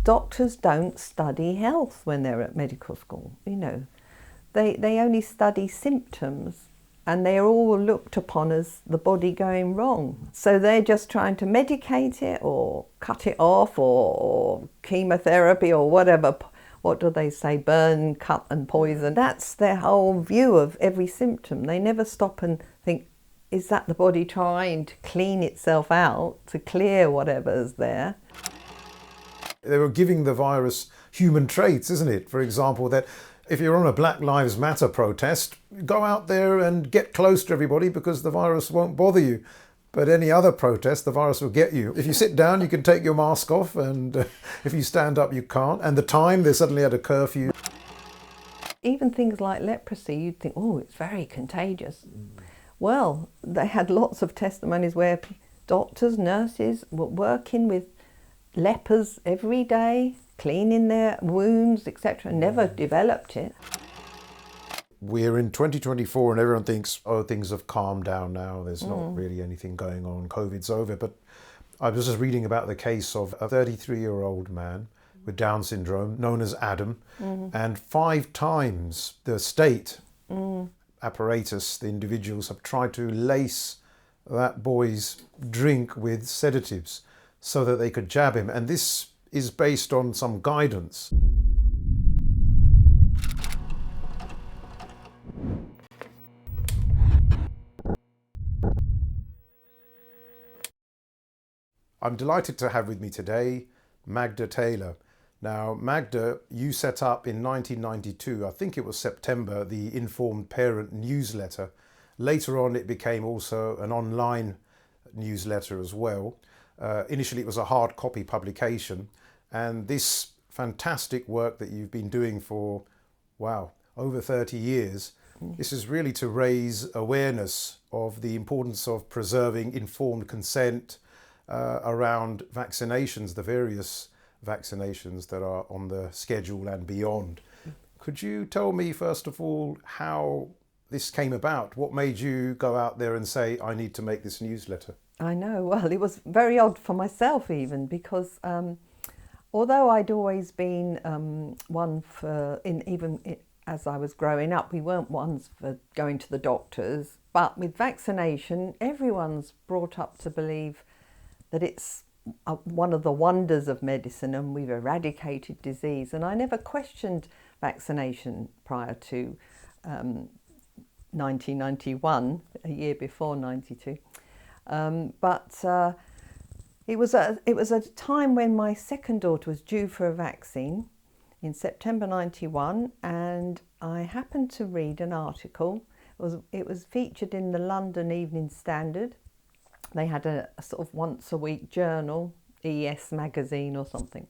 Doctors don't study health when they're at medical school, you know. They only study symptoms, and they're all looked upon as the body going wrong. So they're just trying to medicate it or cut it off or chemotherapy or whatever. What do they say? Burn, cut and poison. That's their whole view of every symptom. They never stop and think, is that the body trying to clean itself out, to clear whatever's there? They were giving the virus human traits, isn't it? For example, that if you're on a Black Lives Matter protest, go out there and get close to everybody because the virus won't bother you. But any other protest, the virus will get you. If you sit down, you can take your mask off, and if you stand up, you can't. And the time, they suddenly had a curfew. Even things like leprosy, you'd think, oh, it's very contagious. Well, they had lots of testimonies where doctors, nurses were working with lepers every day, cleaning their wounds, etc., never developed it. We're in 2024 and everyone thinks, oh, things have calmed down now. There's not really anything going on. COVID's over. But I was just reading about the case of a 33-year-old man with Down syndrome, known as Adam, and 5 times the state apparatus, the individuals have tried to lace that boy's drink with sedatives so that they could jab him. And this is based on some guidance. I'm delighted to have with me today Magda Taylor. Now, Magda, you set up in 1992, I think it was September, the Informed Parent newsletter. Later on, it became also an online newsletter as well. Initially, it was a hard copy publication. And this fantastic work that you've been doing for, wow, over 30 years, this is really to raise awareness of the importance of preserving informed consent around vaccinations, the various vaccinations that are on the schedule and beyond. Could you tell me, first of all, how this came about? What made you go out there and say, I need to make this newsletter? I know, well, it was very odd for myself even, because although I'd always been one for, as I was growing up, we weren't ones for going to the doctors, but with vaccination, everyone's brought up to believe that it's one of the wonders of medicine and we've eradicated disease. And I never questioned vaccination prior to 1991, a year before 92. But it was a time when my second daughter was due for a vaccine in September 91, and I happened to read an article. It was featured in the London Evening Standard. They had a sort of once a week journal, ES magazine or something.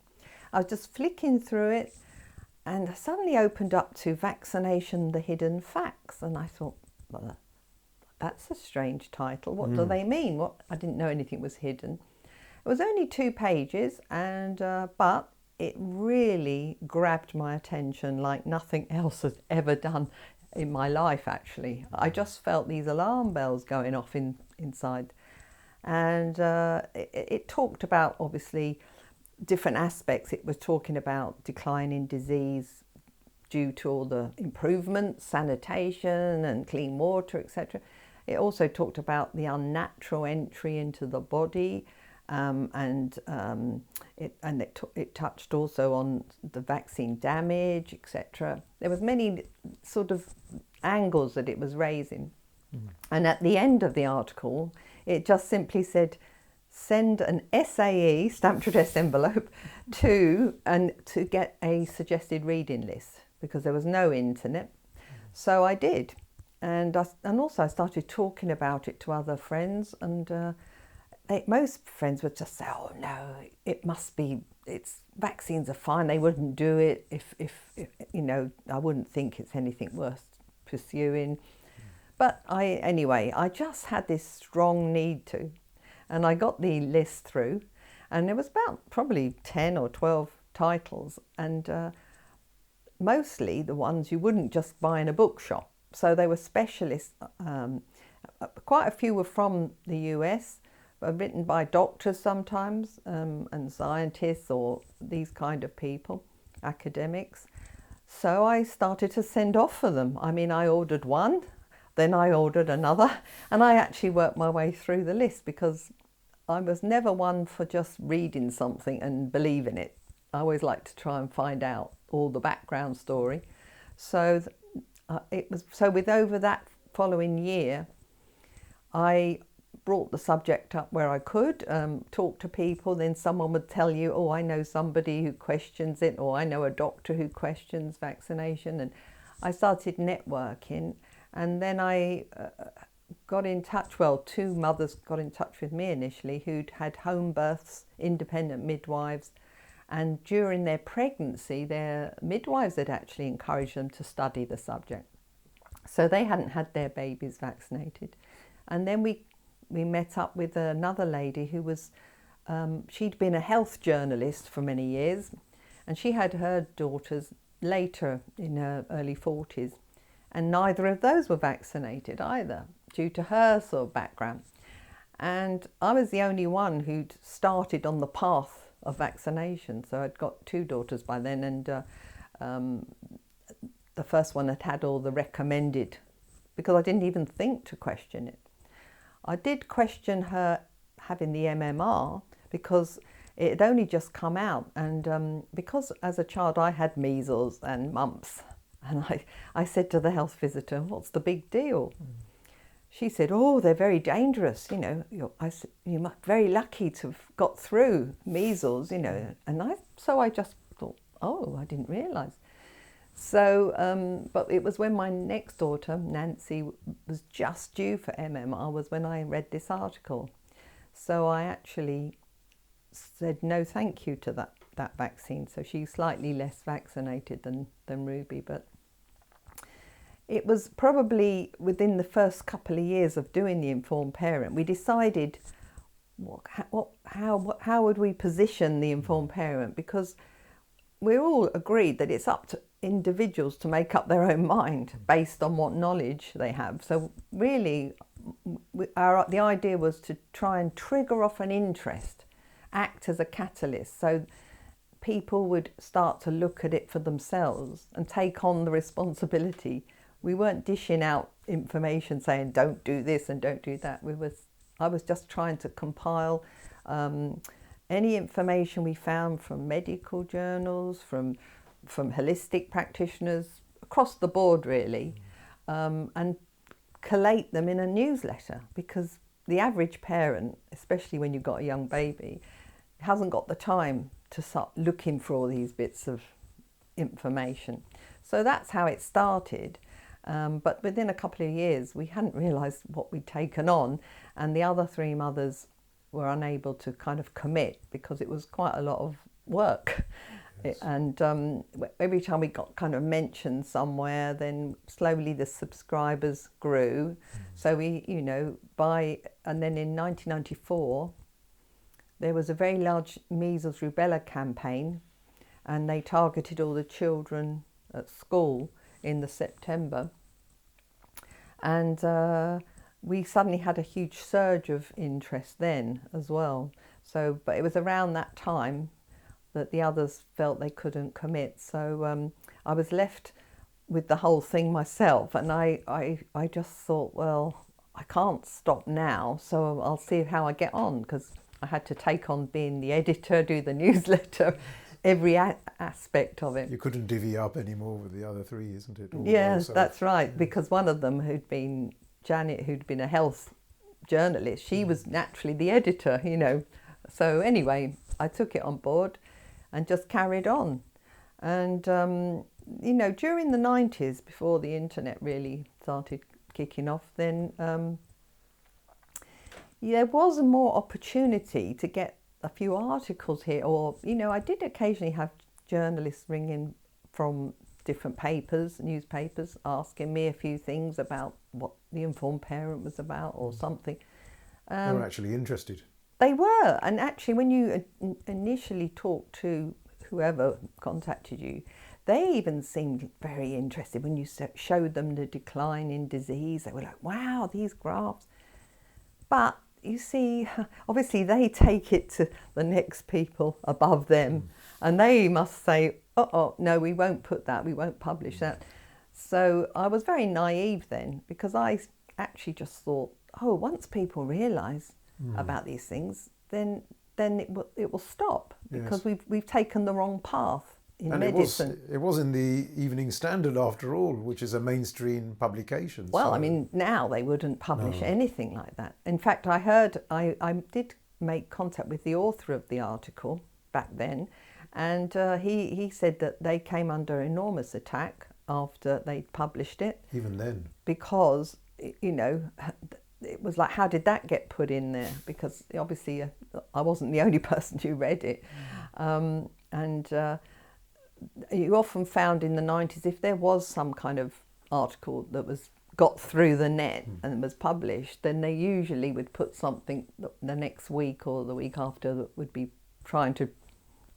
I was just flicking through it and I suddenly opened up to Vaccination, the Hidden Facts, and I thought, well, that's a strange title. What do they mean? I didn't know anything was hidden. It was only 2 pages, and but it really grabbed my attention like nothing else has ever done in my life, actually. I just felt these alarm bells going off inside. And it talked about, obviously, different aspects. It was talking about decline in disease due to all the improvements, sanitation and clean water, etc. It also talked about the unnatural entry into the body, and it touched also on the vaccine damage, etc. There was many sort of angles that it was raising. And at the end of the article, it just simply said, send an SAE, stamped address envelope, to get a suggested reading list, because there was no internet. So I did. And also I started talking about it to other friends, and most friends would just say, oh no, it must be, vaccines are fine, they wouldn't do it if I wouldn't think it's anything worth pursuing. But I just had this strong need to, and I got the list through, and there was about probably 10 or 12 titles, and mostly the ones you wouldn't just buy in a bookshop. So they were specialists. Quite a few were from the US, written by doctors sometimes, and scientists or these kind of people, academics. So I started to send off for them. I mean, I ordered one, then I ordered another, and I actually worked my way through the list because I was never one for just reading something and believing it. I always like to try and find out all the background story. So with over that following year, I brought the subject up where I could, talk to people, then someone would tell you, oh, I know somebody who questions it, or I know a doctor who questions vaccination. And I started networking, and then I got in touch, well, two mothers got in touch with me initially who'd had home births, independent midwives, and during their pregnancy, their midwives had actually encouraged them to study the subject. So they hadn't had their babies vaccinated. And then we met up with another lady who was, she'd been a health journalist for many years, and she had her daughters later in her early 40s, and neither of those were vaccinated either, due to her sort of background. And I was the only one who'd started on the path of vaccination. So I'd got two daughters by then, and the first one had had all the recommended, because I didn't even think to question it. I did question her having the MMR because it had only just come out, and because as a child I had measles and mumps, and I said to the health visitor, what's the big deal? She said, oh, they're very dangerous, you know. I said, you're very lucky to have got through measles, you know. And so I just thought, oh, I didn't realise. So, but it was when my next daughter, Nancy, was just due for MMR, was when I read this article. So I actually said no thank you to that vaccine. So she's slightly less vaccinated than Ruby, but it was probably within the first couple of years of doing the Informed Parent, we decided how would we position the Informed Parent, because we all agreed that it's up to individuals to make up their own mind based on what knowledge they have. So really, the idea was to try and trigger off an interest, act as a catalyst, so people would start to look at it for themselves and take on the responsibility. We weren't dishing out information saying don't do this and don't do that. I was just trying to compile any information we found from medical journals, from holistic practitioners, across the board really, and collate them in a newsletter, because the average parent, especially when you've got a young baby, hasn't got the time to start looking for all these bits of information. So that's how it started. But within a couple of years, we hadn't realised what we'd taken on, and the other three mothers were unable to kind of commit because it was quite a lot of work. Yes. And every time we got kind of mentioned somewhere, then slowly the subscribers grew. So we, you know, and then in 1994, there was a very large measles rubella campaign, and they targeted all the children at school in the September, and we suddenly had a huge surge of interest then as well. So, but it was around that time that the others felt they couldn't commit. So I was left with the whole thing myself, and I just thought, well, I can't stop now, so I'll see how I get on, because I had to take on being the editor, do the newsletter, every aspect of it. You couldn't divvy up anymore with the other three, isn't it? Yes, that's right, because one of them Janet, who'd been a health journalist, she was naturally the editor, you know. So anyway, I took it on board and just carried on. And, you know, during the 90s, before the internet really started kicking off, then there was more opportunity to get a few articles here, or, you know, I did occasionally have journalists ringing from different papers, newspapers, asking me a few things about what the Informed Parent was about or something. They were actually interested. They were, and actually when you initially talked to whoever contacted you, they even seemed very interested when you showed them the decline in disease. They were like, wow, these graphs. But you see, obviously they take it to the next people above them, and they must say, oh, no, we won't put that, we won't publish that. So I was very naive then, because I actually just thought, oh, once people realise about these things, then it will stop, because we've taken the wrong path in medicine. It was in the Evening Standard after all, which is a mainstream publication. Well, so. I mean, now they wouldn't publish anything like that. In fact, I heard, I did make contact with the author of the article back then, and he said that they came under enormous attack after they published it. Even then. Because, you know, it was like, how did that get put in there? Because obviously I wasn't the only person who read it. You often found in the 90s, if there was some kind of article that got through the net and was published, then they usually would put something the next week or the week after that would be trying to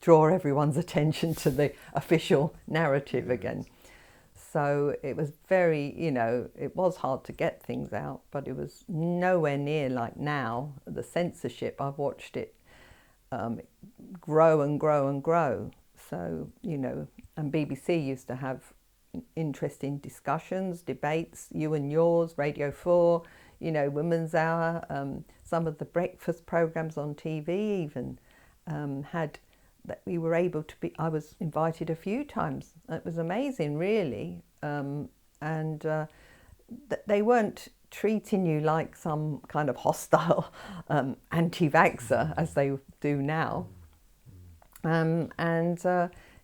draw everyone's attention to the official narrative again. So it was very, you know, it was hard to get things out, but it was nowhere near like now. The censorship, I've watched it grow and grow and grow. So, you know, and BBC used to have interesting discussions, debates, You and Yours, Radio 4, you know, Women's Hour, some of the breakfast programmes on TV even had that we were able to be, I was invited a few times. It was amazing, really. They weren't treating you like some kind of hostile anti-vaxxer as they do now.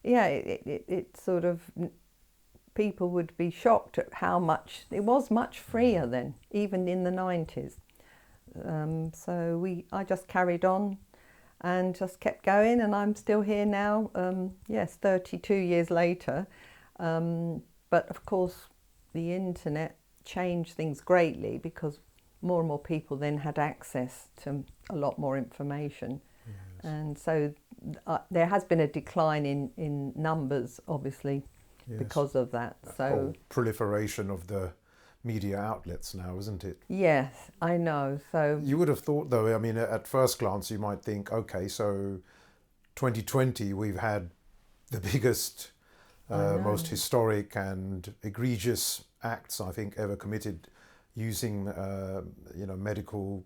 It sort of, people would be shocked at how much, it was much freer then, even in the 90s. I just carried on and just kept going, and I'm still here now, 32 years later. But of course, the internet changed things greatly, because more and more people then had access to a lot more information. Yes. And so there has been a decline in numbers, obviously, because of that. So whole proliferation of the media outlets now, isn't it? Yes, I know. So you would have thought, though, I mean, at first glance, you might think, okay, so 2020, we've had the biggest, most historic and egregious acts, I think, ever committed using, medical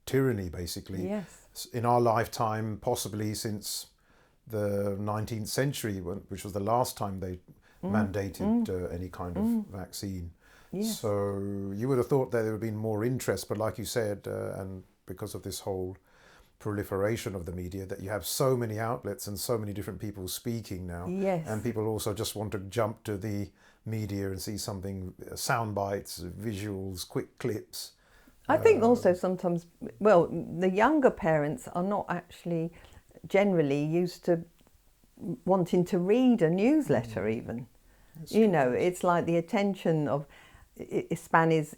tyranny, basically. Yes. In our lifetime, possibly since the 19th century, which was the last time they mandated any kind of vaccine. Yes. So you would have thought that there would have been more interest, but like you said, and because of this whole proliferation of the media, that you have so many outlets and so many different people speaking now. Yes. And people also just want to jump to the media and see something, sound bites, visuals, quick clips. I think also sometimes, well, the younger parents are not actually generally used to wanting to read a newsletter even. It's like the attention of span is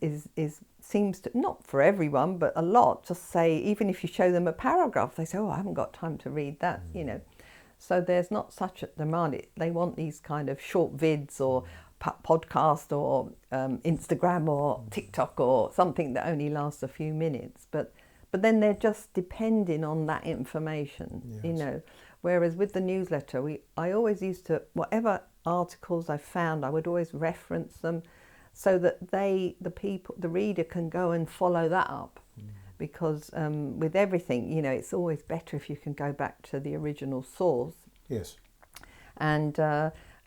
seems to, not for everyone, but a lot, just say, even if you show them a paragraph, they say, oh, I haven't got time to read that, So there's not such a demand. They want these kind of short vids or podcast or Instagram or TikTok or something that only lasts a few minutes. But then they're just depending on that information, Whereas with the newsletter, I always used to, whatever articles I found, I would always reference them so that the reader can go and follow that up. Because with everything, it's always better if you can go back to the original source. Yes. And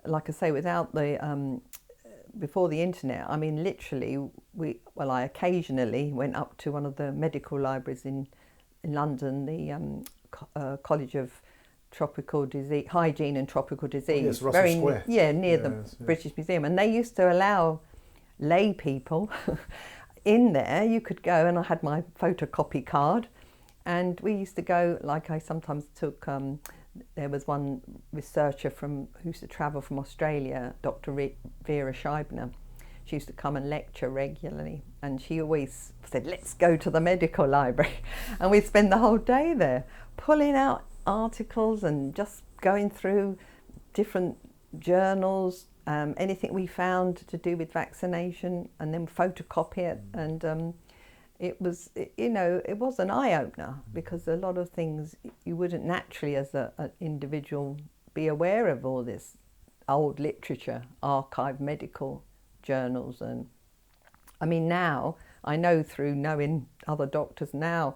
like I say, without the before the internet, I mean, literally, I occasionally went up to one of the medical libraries in London, the College of Tropical Disease, Hygiene and Tropical Disease. Yes, Russell Square. Near the British Museum, and they used to allow lay people in there. You could go, and I had my photocopy card, and we used to go. Like I sometimes took. There was one researcher who used to travel from Australia, Dr. Vera Scheibner. She used to come and lecture regularly, and she always said, let's go to the medical library. And we'd spend the whole day there, pulling out articles and just going through different journals, anything we found to do with vaccination, and then photocopy it. And it was an eye-opener, because a lot of things you wouldn't naturally as an individual be aware of, all this old literature, archived medical journals. And I mean, now I know through knowing other doctors now,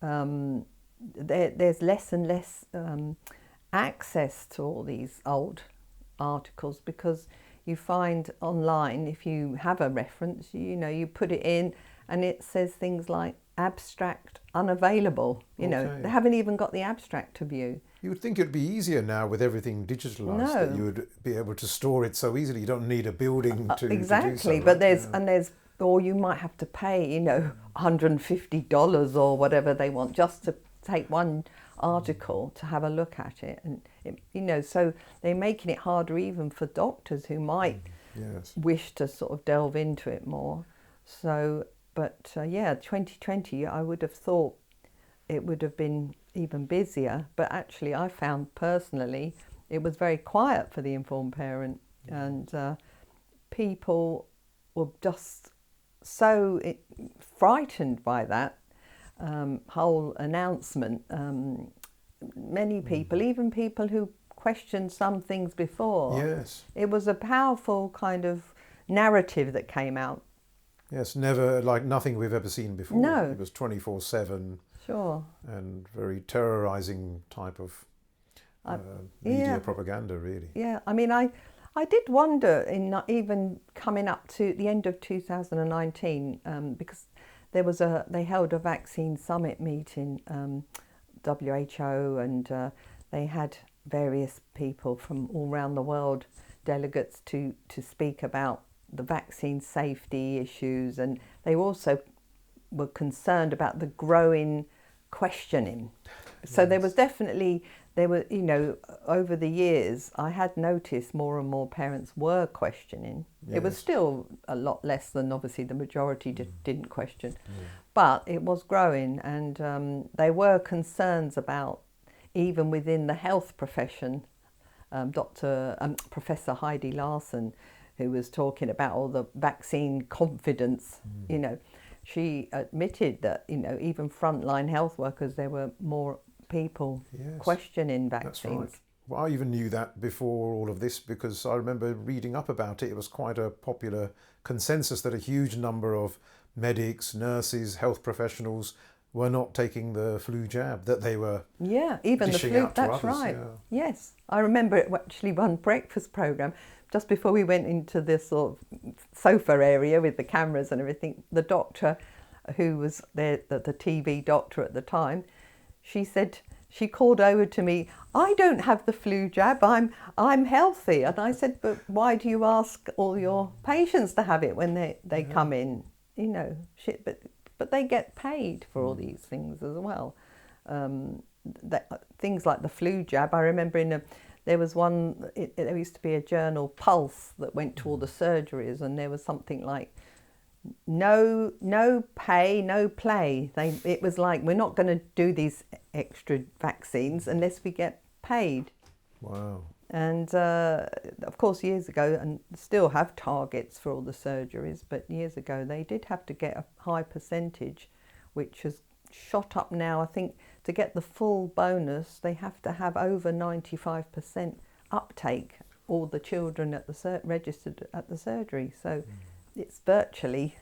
there's less and less access to all these old articles, because you find online, if you have a reference, you put it in and it says things like abstract unavailable. Okay. They haven't even got the abstract to view. You would think it'd be easier now with everything digitalised, that you would be able to store it so easily. You don't need a building to exactly. to do so, But right? or you might have to pay, $150 or whatever they want just to take one article to have a look at it. And so they're making it harder even for doctors who might wish to sort of delve into it more. So, but 2020, I would have thought it would have been even busier, but actually I found personally it was very quiet for the informed parent, and people were just so frightened by that whole announcement. Many people, even people who questioned some things before, it was a powerful kind of narrative that came out. Yes, never like nothing we've ever seen before. No. It was 24/7. Sure. And very terrorising type of media propaganda, really. Yeah, I mean, I did wonder, even coming up to the end of 2019, because they held a vaccine summit meeting, WHO, and they had various people from all around the world, delegates to speak about the vaccine safety issues, and they also were concerned about the growing questioning. So there was definitely, over the years, I had noticed more and more parents were questioning. It was still a lot less than obviously the majority didn't question, but it was growing, and there were concerns about, even within the health profession, Professor Heidi Larson, who was talking about all the vaccine confidence, she admitted that, even frontline health workers, there were more people questioning vaccines. That's right. Well, I even knew that before all of this, because I remember reading up about it. It was quite a popular consensus that a huge number of medics, nurses, health professionals were not taking the flu jab, that they were even the flu. That's others, right. Yes, I remember it actually one breakfast program. Just before we went into this sort of sofa area with the cameras and everything, the doctor, who was there, the TV doctor at the time, she called over to me, "I don't have the flu jab, I'm healthy." And I said, "But why do you ask all your patients to have it when they come in? But they get paid for all these things as well." Things like the flu jab, I remember there was one, there used to be a journal, Pulse, that went to all the surgeries, and there was something like, no pay, no play. It was like, we're not going to do these extra vaccines unless we get paid. Wow. And of course, years ago, and still have targets for all the surgeries, but years ago they did have to get a high percentage, which has shot up now. I think to get the full bonus, they have to have over 95% uptake, all the children at registered at the surgery. So it's virtually,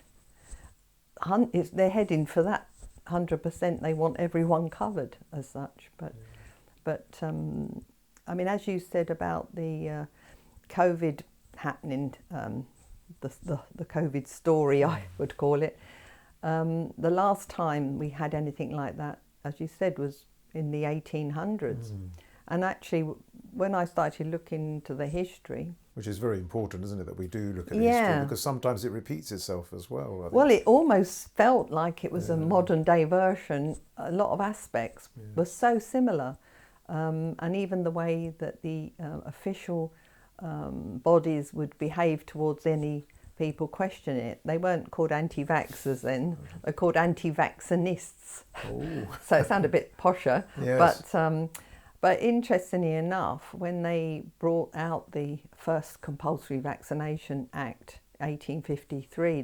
they're heading for that 100%. They want everyone covered as such. But I mean, as you said about the COVID happening, the COVID story, I would call it. The last time we had anything like that, as you said, was in the 1800s. And actually, when I started looking into the history... Which is very important, isn't it, that we do look at history, because sometimes it repeats itself as well, I think. Well, it almost felt like it was a modern-day version. A lot of aspects were so similar. And even the way that the official bodies would behave towards any people questioning it. They weren't called anti-vaxxers then, they're called anti-vaccinists. So it sounded a bit posher. But interestingly enough, when they brought out the first Compulsory Vaccination Act, 1853,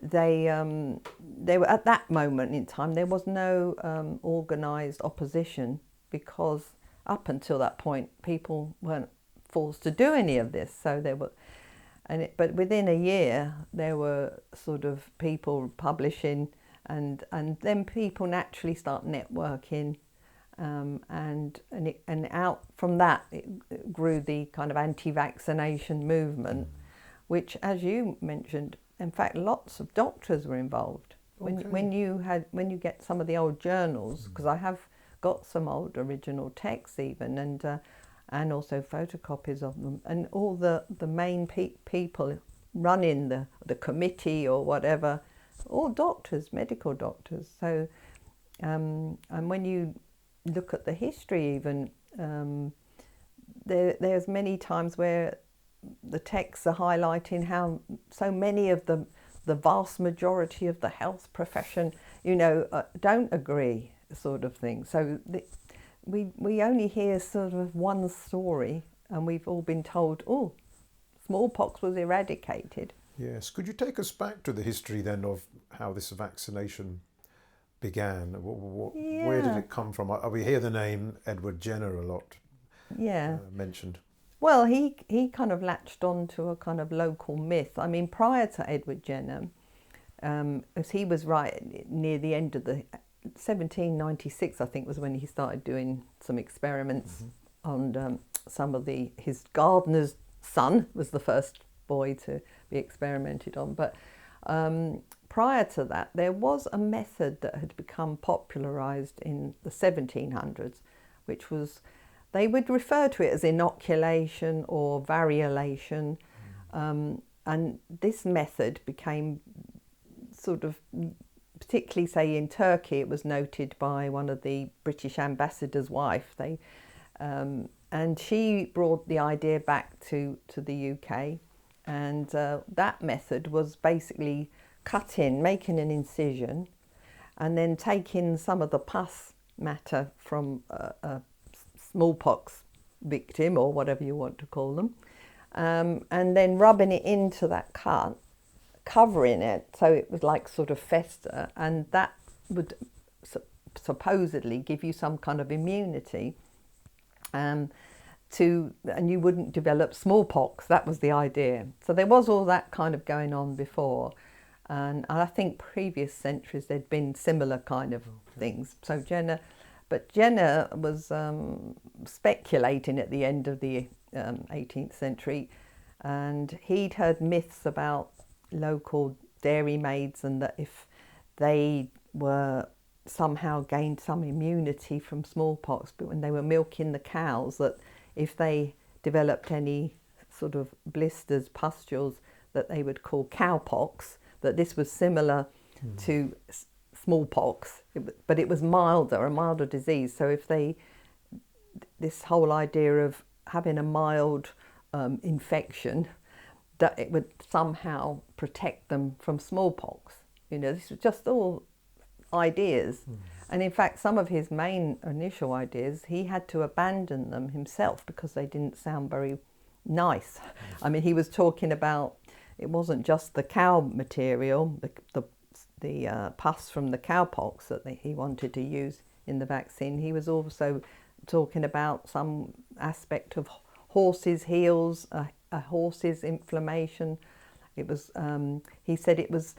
they were at that moment in time there was no organised opposition, because up until that point people weren't forced to do any of this. So there were, but within a year there were sort of people publishing, and then people naturally start networking, and out from that it grew the kind of anti-vaccination movement, which, as you mentioned, in fact lots of doctors were involved. Okay. When you get some of the old journals, because I have got some old original texts even, and also photocopies of them, and all the main people running the committee or whatever, all doctors, medical doctors. So and when you look at the history even, there's many times where the texts are highlighting how so many of the vast majority of the health profession, don't agree, sort of thing. So we only hear sort of one story, and we've all been told, oh, smallpox was eradicated. Yes. Could you take us back to the history then of how this vaccination began? Where did it come from? We hear the name Edward Jenner a lot mentioned. Well, he kind of latched on to a kind of local myth. I mean, prior to Edward Jenner, as he was right near the end of the 1796, I think, was when he started doing some experiments on some of his gardener's son was the first boy to be experimented on. But prior to that, there was a method that had become popularised in the 1700s, which was, they would refer to it as inoculation or variolation. And this method became sort of, particularly say in Turkey, it was noted by one of the British ambassador's wife. And she brought the idea back to the UK. And that method was basically making an incision, and then taking some of the pus matter from a smallpox victim, or whatever you want to call them, and then rubbing it into that cut, covering it so it would like sort of fester, and that would supposedly give you some kind of immunity, and you wouldn't develop smallpox. That was the idea. So there was all that kind of going on before, and I think previous centuries there'd been similar kind of things. So Jenner was speculating at the end of the 18th century, and he'd heard myths about local dairymaids, and that if they were somehow gained some immunity from smallpox, but when they were milking the cows, that if they developed any sort of blisters, pustules, that they would call cowpox, that this was similar to smallpox, but it was a milder disease. So if this whole idea of having a mild infection, that it would somehow protect them from smallpox. This was just all ideas. And in fact, some of his main initial ideas, he had to abandon them himself because they didn't sound very nice. I mean, he was talking about, it wasn't just the cow material, the pus from the cowpox that he wanted to use in the vaccine. He was also talking about some aspect of horses' heels, a horse's inflammation. It was, he said it was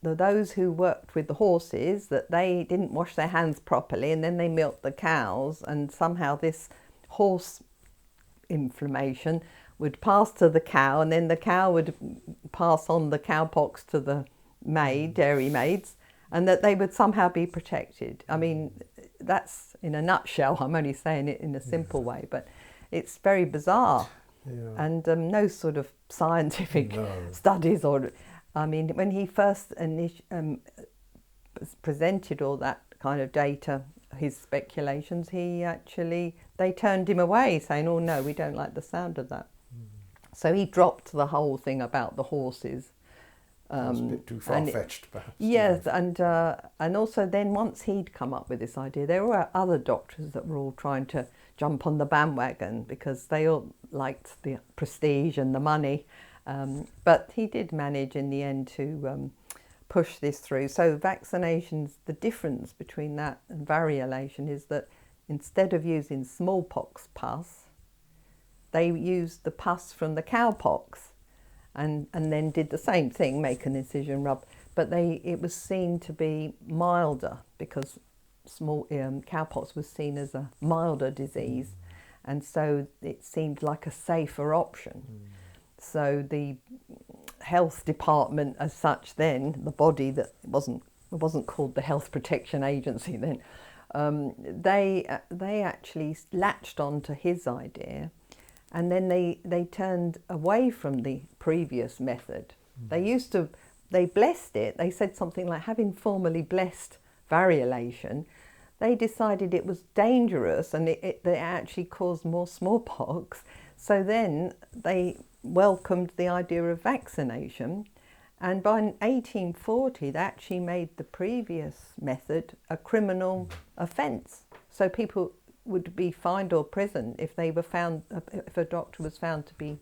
those who worked with the horses, that they didn't wash their hands properly, and then they milked the cows, and somehow this horse inflammation would pass to the cow, and then the cow would pass on the cowpox to the dairy maids, and that they would somehow be protected. I mean, that's in a nutshell. I'm only saying it in a simple way, but it's very bizarre. And no sort of scientific studies, or I mean, when he first presented all that kind of data, his speculations, they turned him away, saying, oh no, we don't like the sound of that. So he dropped the whole thing about the horses. That's a bit too far-fetched, perhaps. Yes, and also then once he'd come up with this idea, there were other doctors that were all trying to jump on the bandwagon, because they all liked the prestige and the money, But he did manage in the end to push this through. So vaccinations, the difference between that and variolation is that instead of using smallpox pus, they used the pus from the cowpox and then did the same thing, make an incision, rub. But it was seen to be milder because cowpox was seen as a milder disease. And so it seemed like a safer option. So the health department as such then, the body that it wasn't called the Health Protection Agency then, they actually latched on to his idea, and then they turned away from the previous method. They blessed it. They said something like, having formally blessed variolation, they decided it was dangerous and it actually caused more smallpox. So then they welcomed the idea of vaccination, and by 1840 they actually made the previous method a criminal offence. So people would be fined or imprisoned if they were found, if a doctor was found to be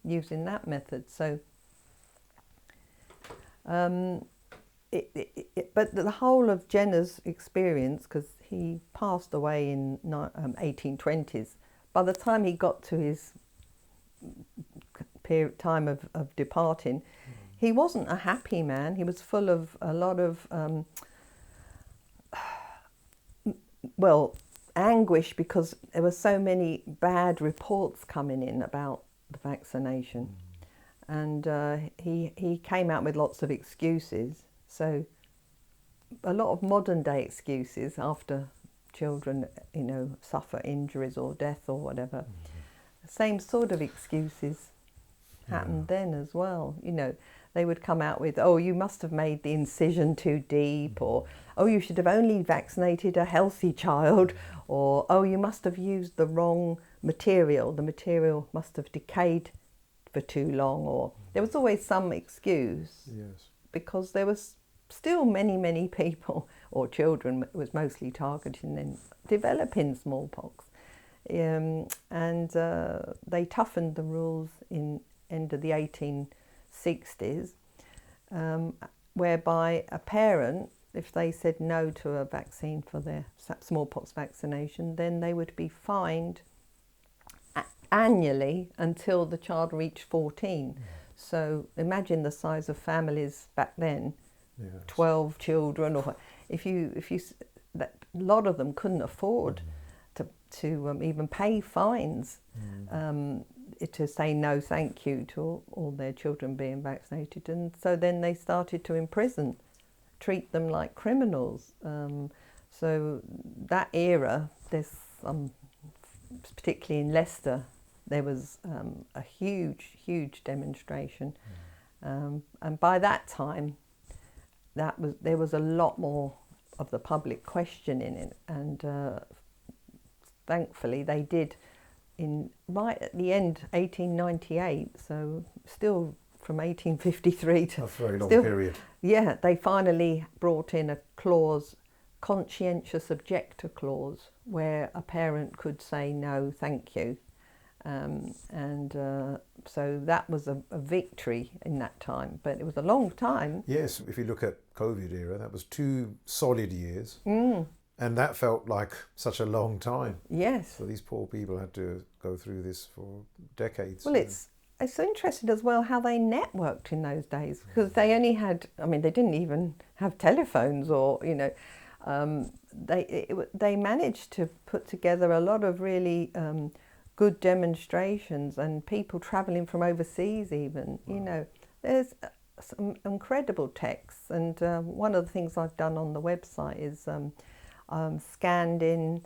using that method. So but the whole of Jenner's experience, because he passed away in 1820s, by the time he got to his time of departing, he wasn't a happy man. He was full of a lot of anguish, because there were so many bad reports coming in about the vaccination. And he came out with lots of excuses. So a lot of modern day excuses after children, suffer injuries or death or whatever. The same sort of excuses happened then as well. They would come out with, oh, you must have made the incision too deep, or, oh, you should have only vaccinated a healthy child, or, oh, you must have used the wrong material. The material must have decayed for too long, or there was always some excuse. Yes. Because there was still many people, or children, it was mostly targeting, then developing smallpox. And they toughened the rules in end of the 1860s, whereby a parent, if they said no to a vaccine for their smallpox vaccination, then they would be fined annually until the child reached 14. So imagine the size of families back then. Yes. 12 children, or a lot of them couldn't afford to even pay fines to say no thank you to all their children being vaccinated. And so then they started to treat them like criminals. So that era, there's particularly in Leicester, there was a huge demonstration. And by that time, there was a lot more of the public questioning it, and thankfully they did right at the end, 1898, so still from 1853 to... A very long period. Yeah, they finally brought in a clause, conscientious objector clause, where a parent could say no, thank you. So that was a victory in that time, but it was a long time. Yes, if you look at COVID era, that was 2 solid years, and that felt like such a long time. Yes. So these poor people had to go through this for decades. Well, it's interesting as well how they networked in those days, because they only had, they didn't even have telephones, or, they managed to put together a lot of really good demonstrations, and people travelling from overseas even. Wow. There's some incredible texts, and one of the things I've done on the website is scanned in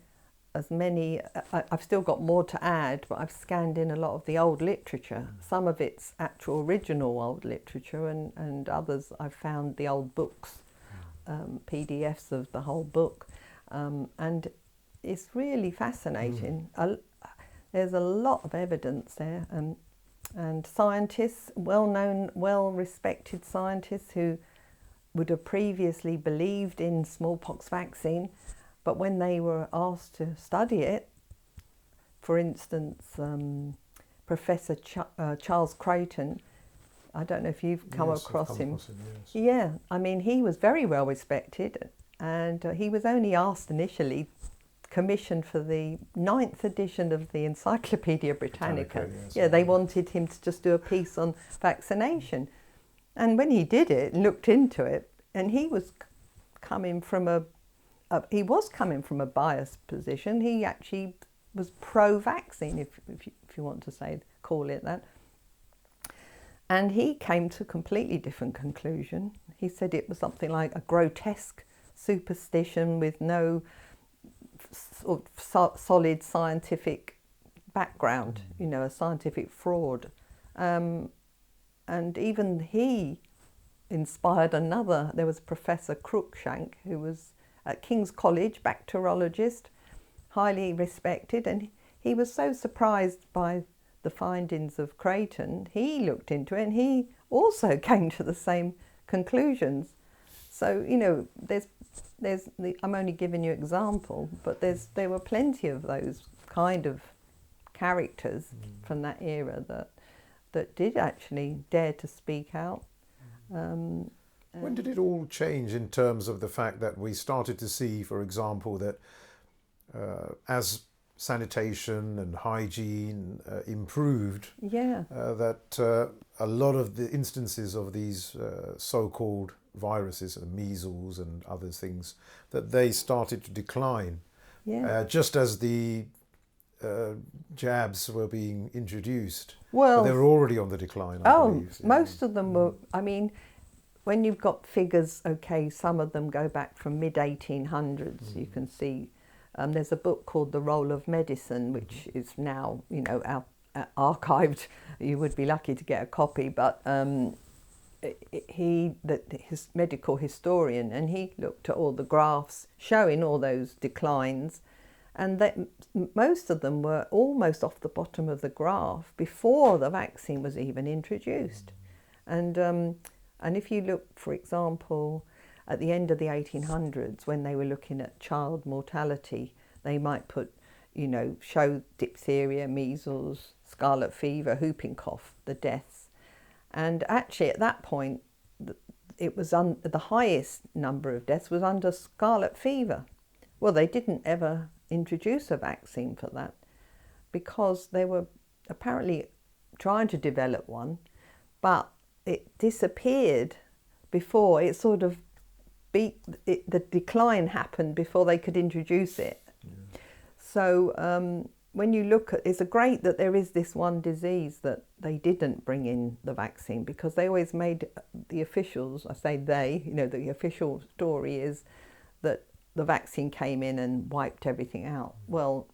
as many, I've still got more to add, but I've scanned in a lot of the old literature. Some of it's actual original old literature, and others I've found the old books, PDFs of the whole book, and it's really fascinating. There's a lot of evidence there, and scientists, well-known, well-respected scientists who would have previously believed in smallpox vaccine, but when they were asked to study it, for instance, Professor Charles Creighton, I don't know if you've come Yes, I've across come him. across him, yes. Yeah, I mean, he was very well respected, and he was only asked initially, commissioned for the 9th edition of the Encyclopedia Britannica. Yes, Yeah, they wanted him to just do a piece on vaccination. And when he did it and looked into it, and he was coming from a biased position. He actually was pro-vaccine, if you want to call it that. And he came to a completely different conclusion. He said it was something like a grotesque superstition with no sort of solid scientific background, you know, a scientific fraud. And even he inspired another. There was Professor Cruikshank, who was at King's College, bacteriologist, highly respected, and he was so surprised by the findings of Creighton, he looked into it and he also came to the same conclusions. So, you know, I'm only giving you example, but there were plenty of those kind of characters from that era that did actually dare to speak out. When did it all change in terms of the fact that we started to see, for example, that as sanitation and hygiene improved, that a lot of the instances of these so-called viruses, measles and other things, that they started to decline, just as the jabs were being introduced. Well, but they were already on the decline, I believe. Most of them were. I mean, when you've got figures, okay, some of them go back from mid-1800s. You can see there's a book called The Role of Medicine, which is now, you know, archived. You would be lucky to get a copy, but his medical historian, and he looked at all the graphs showing all those declines, and that most of them were almost off the bottom of the graph before the vaccine was even introduced. And if you look, for example, at the end of the 1800s, when they were looking at child mortality, they might put, you know, show diphtheria, measles, scarlet fever, whooping cough, the deaths. And actually at that point, it was the highest number of deaths was under scarlet fever. Well, they didn't ever introduce a vaccine for that because they were apparently trying to develop one, but it disappeared before it sort of the decline happened before they could introduce it. So when you look at, it's great that there is this one disease that they didn't bring in the vaccine, because they always made the officials, I say they, you know, the official story is that the vaccine came in and wiped everything out. Well,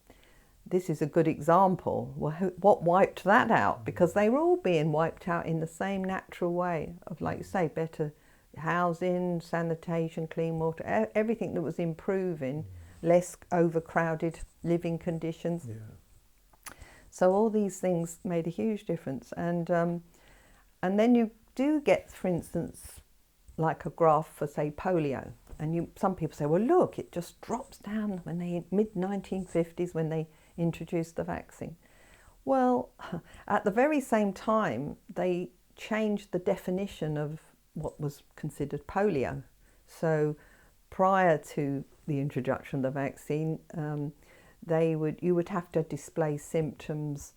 this is a good example. Well, what wiped that out? Because they were all being wiped out in the same natural way of, like you say, better housing, sanitation, clean water, everything that was improving, less overcrowded living conditions. So all these things made a huge difference. And then you do get, for instance, like a graph for, say, polio. And some people say, well, look, it just drops down when mid-1950s when they introduced the vaccine. Well, at the very same time, they changed the definition of what was considered polio. So prior to the introduction of the vaccine, you would have to display symptoms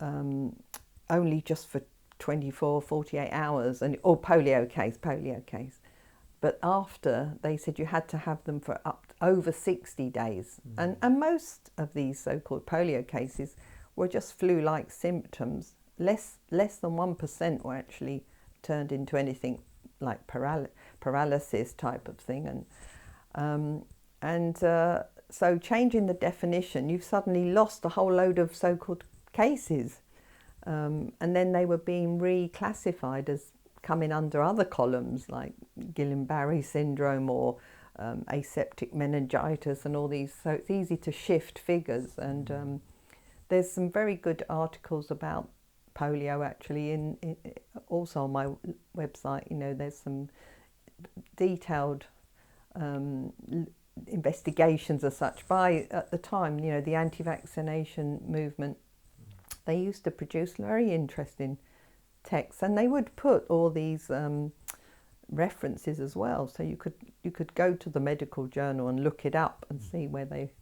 only just for 24, 48 hours, or polio case. But after, they said you had to have them for over 60 days. And most of these so-called polio cases were just flu-like symptoms. Less than 1% were actually turned into anything like paralysis type of thing. So changing the definition, you've suddenly lost a whole load of so-called cases. And then they were being reclassified as coming under other columns like Guillain-Barré syndrome or aseptic meningitis and all these. So it's easy to shift figures. And there's some very good articles about polio actually also on my website. You know, there's some detailed investigations as such by, at the time, you know, the anti-vaccination movement. They used to produce very interesting texts, and they would put all these references as well, so you could go to the medical journal and look it up and see where they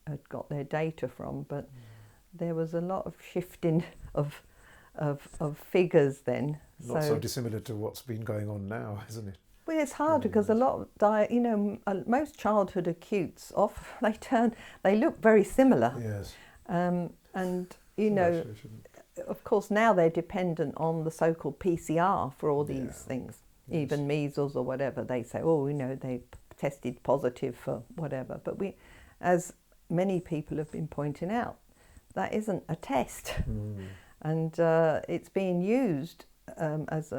had got their data from. But there was a lot of shifting of figures then. Not so dissimilar to what's been going on now, isn't it? Well, it's hard because a lot of most childhood acutes they look very similar. Yes. And of course now they're dependent on the so-called PCR for all these things. Yes. Even measles or whatever, they say, they tested positive for whatever. But as many people have been pointing out, that isn't a test. And it's being used as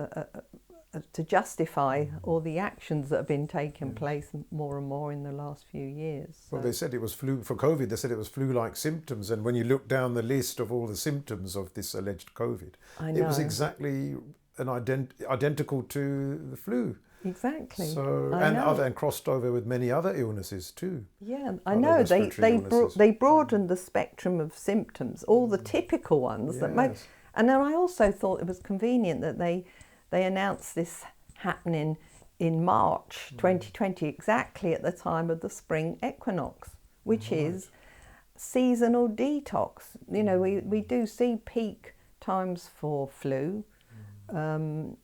to justify all the actions that have been taking place more and more in the last few years. Well, they said it was flu for COVID. They said it was flu-like symptoms, and when you look down the list of all the symptoms of this alleged COVID, it was exactly identical to the flu. Exactly. So and crossed over with many other illnesses too. Yeah, I know. They broadened the spectrum of symptoms, all the typical ones that make. And then I also thought it was convenient that they announced this happening in March 2020, exactly at the time of the spring equinox, which is seasonal detox. We do see peak times for flu, autumn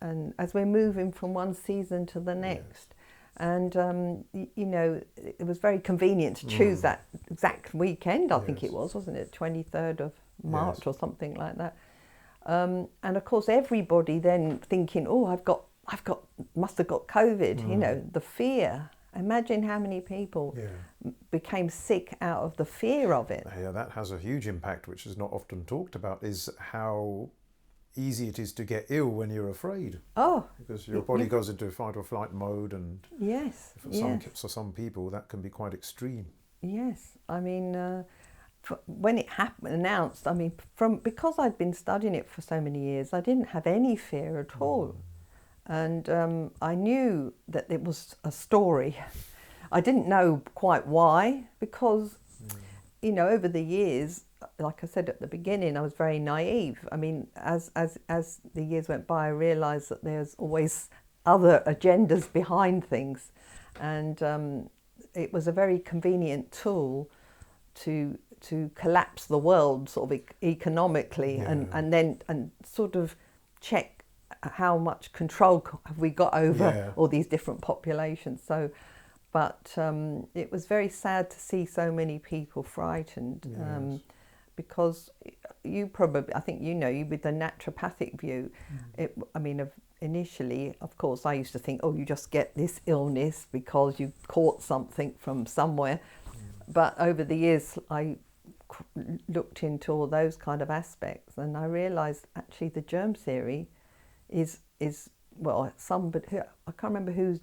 and as we're moving from one season to the next. And, it was very convenient to choose that exact weekend, I think it was, wasn't it? 23rd of March or something like that. And of course, everybody then thinking, must have got COVID, the fear. Imagine how many people became sick out of the fear of it. Yeah, that has a huge impact, which is not often talked about, is how easy it is to get ill when you're afraid. Oh. Because your body goes into fight or flight mode, and for some people that can be quite extreme. Yes, I mean, when it announced, because I'd been studying it for so many years, I didn't have any fear at all. And I knew that it was a story. I didn't know quite why, because, over the years, like I said at the beginning, I was very naive. I mean, as the years went by, I realised that there's always other agendas behind things. And it was a very convenient tool to collapse the world sort of economically and sort of check how much control have we got over all these different populations. So, but it was very sad to see so many people frightened because I think with the naturopathic view, initially, of course, I used to think, you just get this illness because you caught something from somewhere. But over the years, I looked into all those kind of aspects, and I realised actually the germ theory is I can't remember who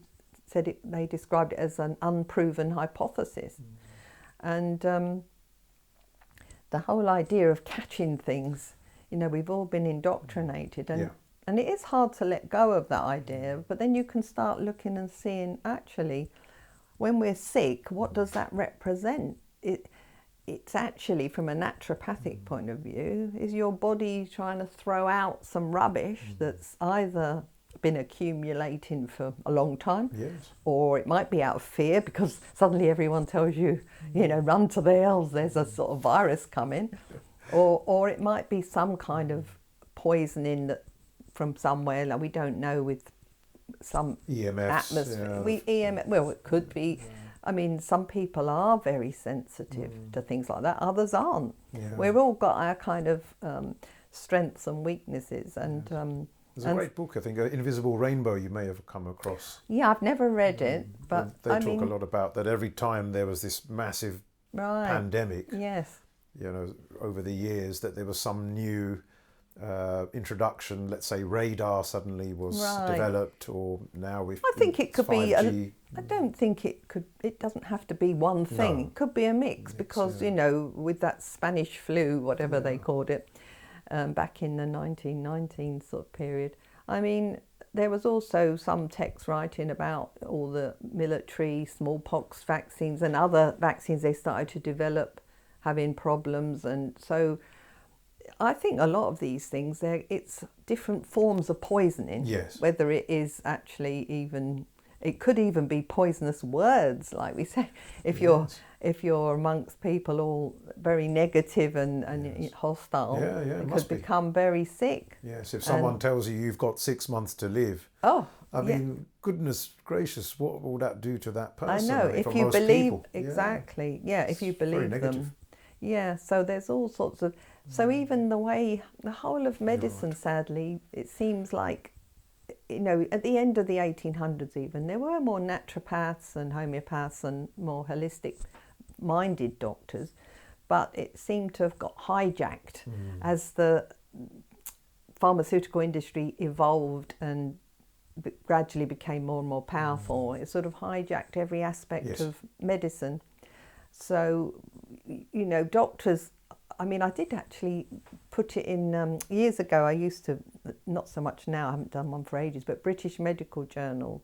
said it. They described it as an unproven hypothesis, and the whole idea of catching things. We've all been indoctrinated, and it is hard to let go of that idea. But then you can start looking and seeing actually, when we're sick, what does that represent? It's actually, from a naturopathic point of view, is your body trying to throw out some rubbish that's either been accumulating for a long time, or it might be out of fear because suddenly everyone tells you, run to the hills, there's a sort of virus coming, or it might be some kind of poisoning that from somewhere, like we don't know, with some EMFs, atmosphere. Well, it could be. Some people are very sensitive to things like that. Others aren't. We've all got our kind of strengths and weaknesses. And there's a great book, I think, Invisible Rainbow, you may have come across. Yeah, I've never read it, but they talk a lot about that. Every time there was this massive pandemic, over the years, that there was some new introduction. Let's say radar suddenly was developed, or now we've. I think it could 5G. be. I don't think it could. It doesn't have to be one thing. No. It could be a mix because with that Spanish flu, whatever they called it, back in the 1919 sort of period. There was also some text writing about all the military smallpox vaccines and other vaccines they started to develop having problems, and so I think a lot of these things, it's different forms of poisoning. Yes. Whether it is actually even, it could even be poisonous words, like we say. If you're amongst people all very negative and Yes. hostile, It it must could be. become very sick. Yes, if someone tells you you've got 6 months to live, I mean, goodness gracious, what will that do to that person? I know, mean, if for you most believe, people. exactly, if you It's very believe negative. them. Yeah, so there's all sorts of, so even the way, the whole of medicine, sadly, it seems like, at the end of the 1800s even, there were more naturopaths and homeopaths and more holistic minded doctors, but it seemed to have got hijacked as the pharmaceutical industry evolved and gradually became more and more powerful. It sort of hijacked every aspect of medicine. So, doctors, I mean, I did actually put it in, years ago, I used to, not so much now, I haven't done one for ages, but British Medical Journal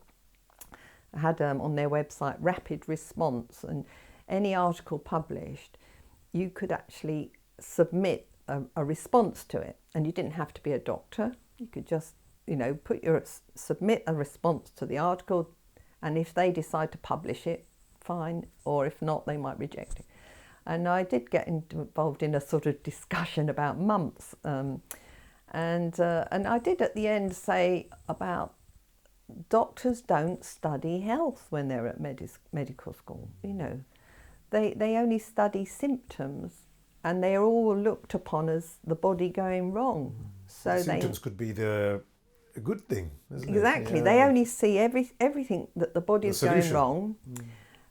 had on their website rapid response, and any article published, you could actually submit a response to it, and you didn't have to be a doctor. You could just, submit a response to the article, and if they decide to publish it, fine, or if not, they might reject it. And I did get involved in a sort of discussion about mumps, and I did at the end say about doctors don't study health when they're at medical school. They only study symptoms, and they're all looked upon as the body going wrong. So symptoms could be a good thing, isn't it? Exactly. They only see everything that the body is going wrong.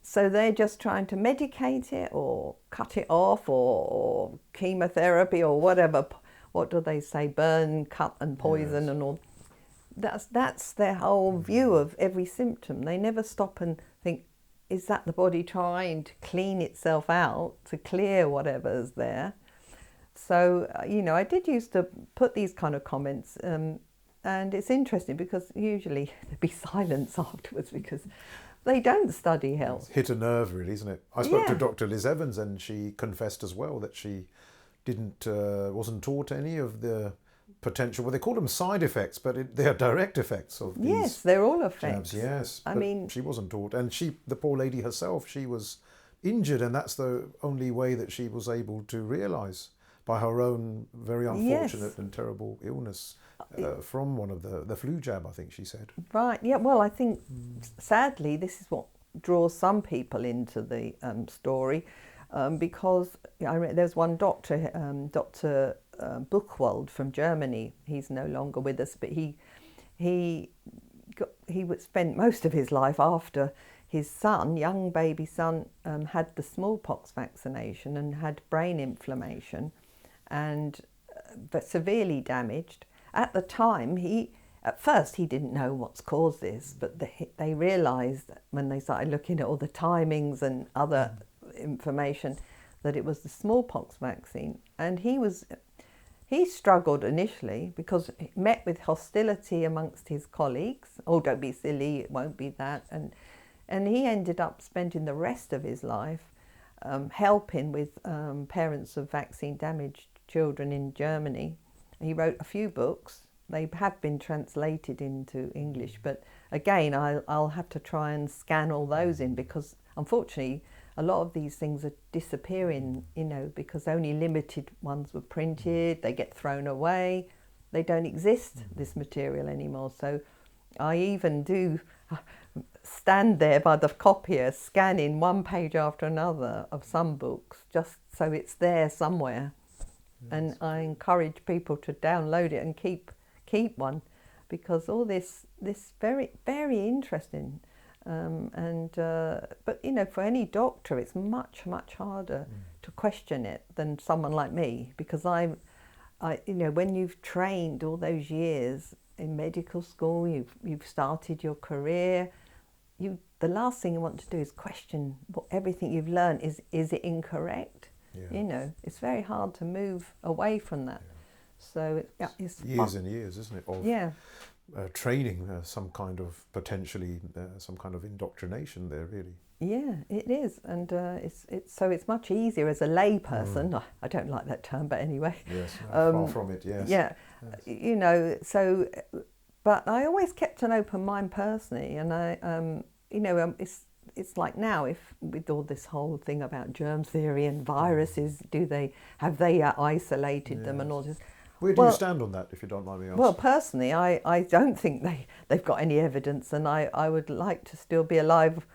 So they're just trying to medicate it or cut it off or chemotherapy or whatever. What do they say? Burn, cut and poison and all. That's their whole view of every symptom. They never stop and think, is that the body trying to clean itself out, to clear whatever's there? So, I did used to put these kind of comments, and it's interesting because usually there'd be silence afterwards because they don't study health. Hit a nerve, really, isn't it? I spoke to Dr. Liz Evans, and she confessed as well that she wasn't taught any of the potential, well, they call them side effects, but they are direct effects of these. Yes, they're all effects. Jabs, yes. I mean, she wasn't taught, and the poor lady herself, she was injured, and that's the only way that she was able to realise, by her own very unfortunate and terrible illness from one of the flu jab, I think she said. Right, yeah, well, I think sadly this is what draws some people into the story, because there's one doctor, Dr. Buchwald from Germany. He's no longer with us, but he would spend most of his life after his son, young baby son, had the smallpox vaccination and had brain inflammation and severely damaged. At the time, at first he didn't know what's caused this, but they realised when they started looking at all the timings and other information that it was the smallpox vaccine. And he struggled initially because he met with hostility amongst his colleagues. Oh, don't be silly, it won't be that. And he ended up spending the rest of his life helping with parents of vaccine-damaged children in Germany. He wrote a few books. They have been translated into English, but again, I'll have to try and scan all those in because unfortunately, a lot of these things are disappearing, because only limited ones were printed, they get thrown away, they don't exist, this material anymore. So I even do stand there by the copier scanning one page after another of some books just so it's there somewhere. And I encourage people to download it and keep one, because all this very, very interesting. But for any doctor, it's much harder to question it than someone like me, because I when you've trained all those years in medical school, you've started your career, the last thing you want to do is question everything you've learned. Is it incorrect? It's very hard to move away from that. So it's Years and years, isn't it, of yeah. training, some kind of potentially some kind of indoctrination there, really. Yeah, it is, and it's much easier as a lay person. I don't like that term, but anyway. Yes, no, far from it. Yes. Yeah, Yes. you know. So, but I always kept an open mind personally, and it's like now, if with all this whole thing about germ theory and viruses, have they isolated them and all this? Where do you stand on that, if you don't mind me asking? Well, personally, I don't think they've got any evidence, and I would like to still be alive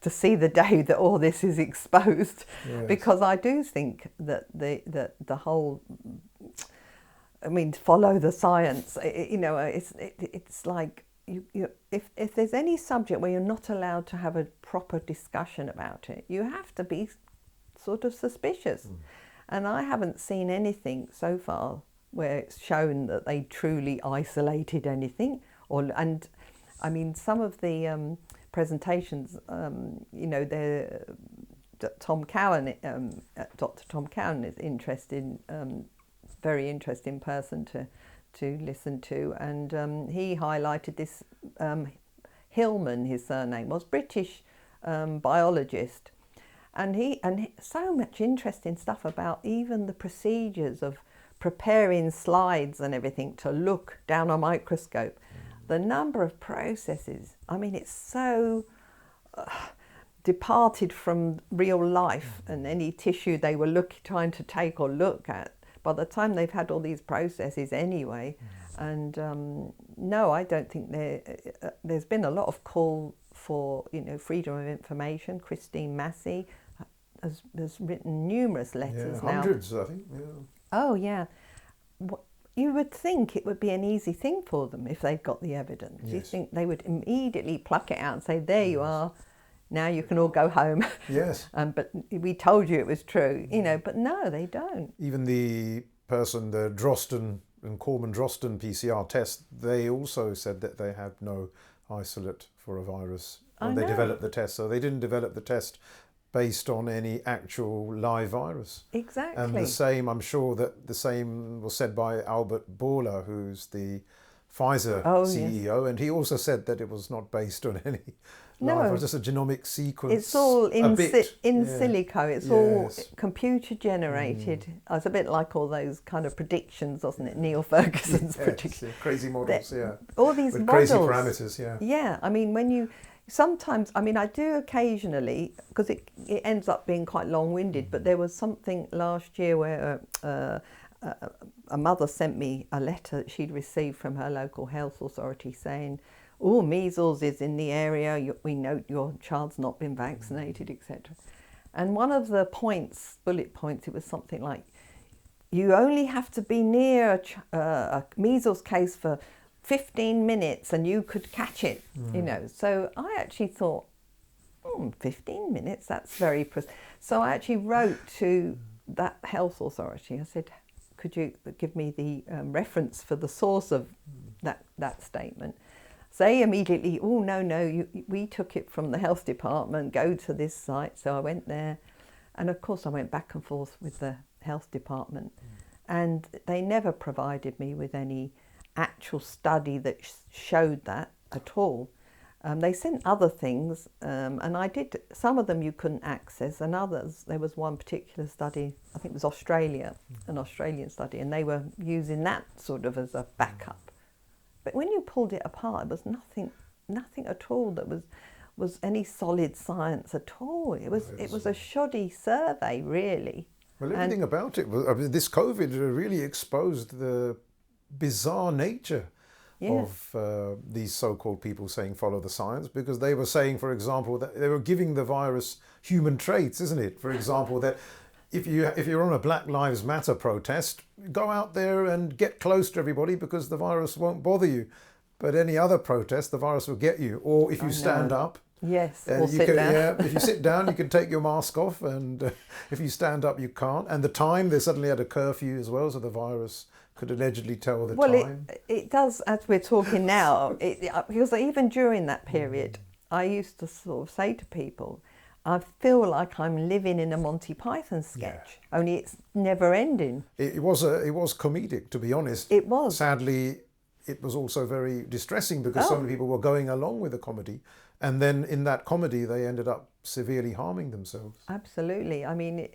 to see the day that all this is exposed, because I do think that the whole, I mean, follow the science. It's like if there's any subject where you're not allowed to have a proper discussion about it, you have to be sort of suspicious, and I haven't seen anything so far where it's shown that they truly isolated anything, and I mean some of the presentations, Tom Cowan, Dr. Tom Cowan is interested, very interesting person to listen to, and he highlighted this Hillman, his surname was, British biologist, and so much interesting stuff about even the procedures of preparing slides and everything to look down a microscope. The number of processes, I mean, it's so departed from real life and any tissue they were trying to take or look at by the time they've had all these processes anyway. And no, I don't think there's been a lot of call for freedom of information. Christine Massey has written numerous letters now. Hundreds, I think. Yeah. Oh yeah. You would think it would be an easy thing for them if they've got the evidence. Yes. You think they would immediately pluck it out and say, there you are, now you can all go home. Yes. But we told you it was true, but no, they don't. Even the Drosten and Corman-Drosten PCR test, they also said that they had no isolate for a virus when they developed the test. So they didn't develop the test based on any actual live virus. Exactly. And the same, I'm sure that the same was said by Albert Bourla, who's the Pfizer CEO, and he also said that it was not based on any live virus, just a genomic sequence. It's all in silico, it's all computer generated. It's a bit like all those kind of predictions, wasn't it? Neil Ferguson's predictions. Crazy models, All these with models. Crazy parameters, Yeah, I mean, sometimes, I mean, I do occasionally, because it ends up being quite long-winded, but there was something last year where a mother sent me a letter that she'd received from her local health authority saying, oh, measles is in the area, we note your child's not been vaccinated, etc. And one of the bullet points, it was something like, you only have to be near a measles case for 15 minutes and you could catch it, So I actually thought, 15 minutes, that's very So I actually wrote to that health authority. I said, could you give me the reference for the source of that statement? So they immediately, we took it from the health department, go to this site. So I went there, and of course I went back and forth with the health department, and they never provided me with any actual study that showed that at all. They sent other things, and I did, some of them you couldn't access, and others, there was one particular study, I think it was Australia, an Australian study, and they were using that sort of as a backup. But when you pulled it apart, it was nothing at all that was any solid science at all. It was a shoddy survey, really. Well, everything about it was, this COVID really exposed the bizarre nature of these so-called people saying follow the science, because they were saying, for example, that they were giving the virus human traits, isn't it? For example, that if you're on a Black Lives Matter protest, go out there and get close to everybody because the virus won't bother you. But any other protest, the virus will get you. Or if you stand up, or sit down. If you sit down, you can take your mask off, and if you stand up, you can't. And the time, they suddenly had a curfew as well, so the virus could allegedly tell the time. Well, it does, as we're talking now, because even during that period, I used to sort of say to people, I feel like I'm living in a Monty Python sketch, only it's never ending. It was comedic, to be honest. It was. Sadly, it was also very distressing because so many people were going along with the comedy, and then in that comedy they ended up severely harming themselves. Absolutely. I mean,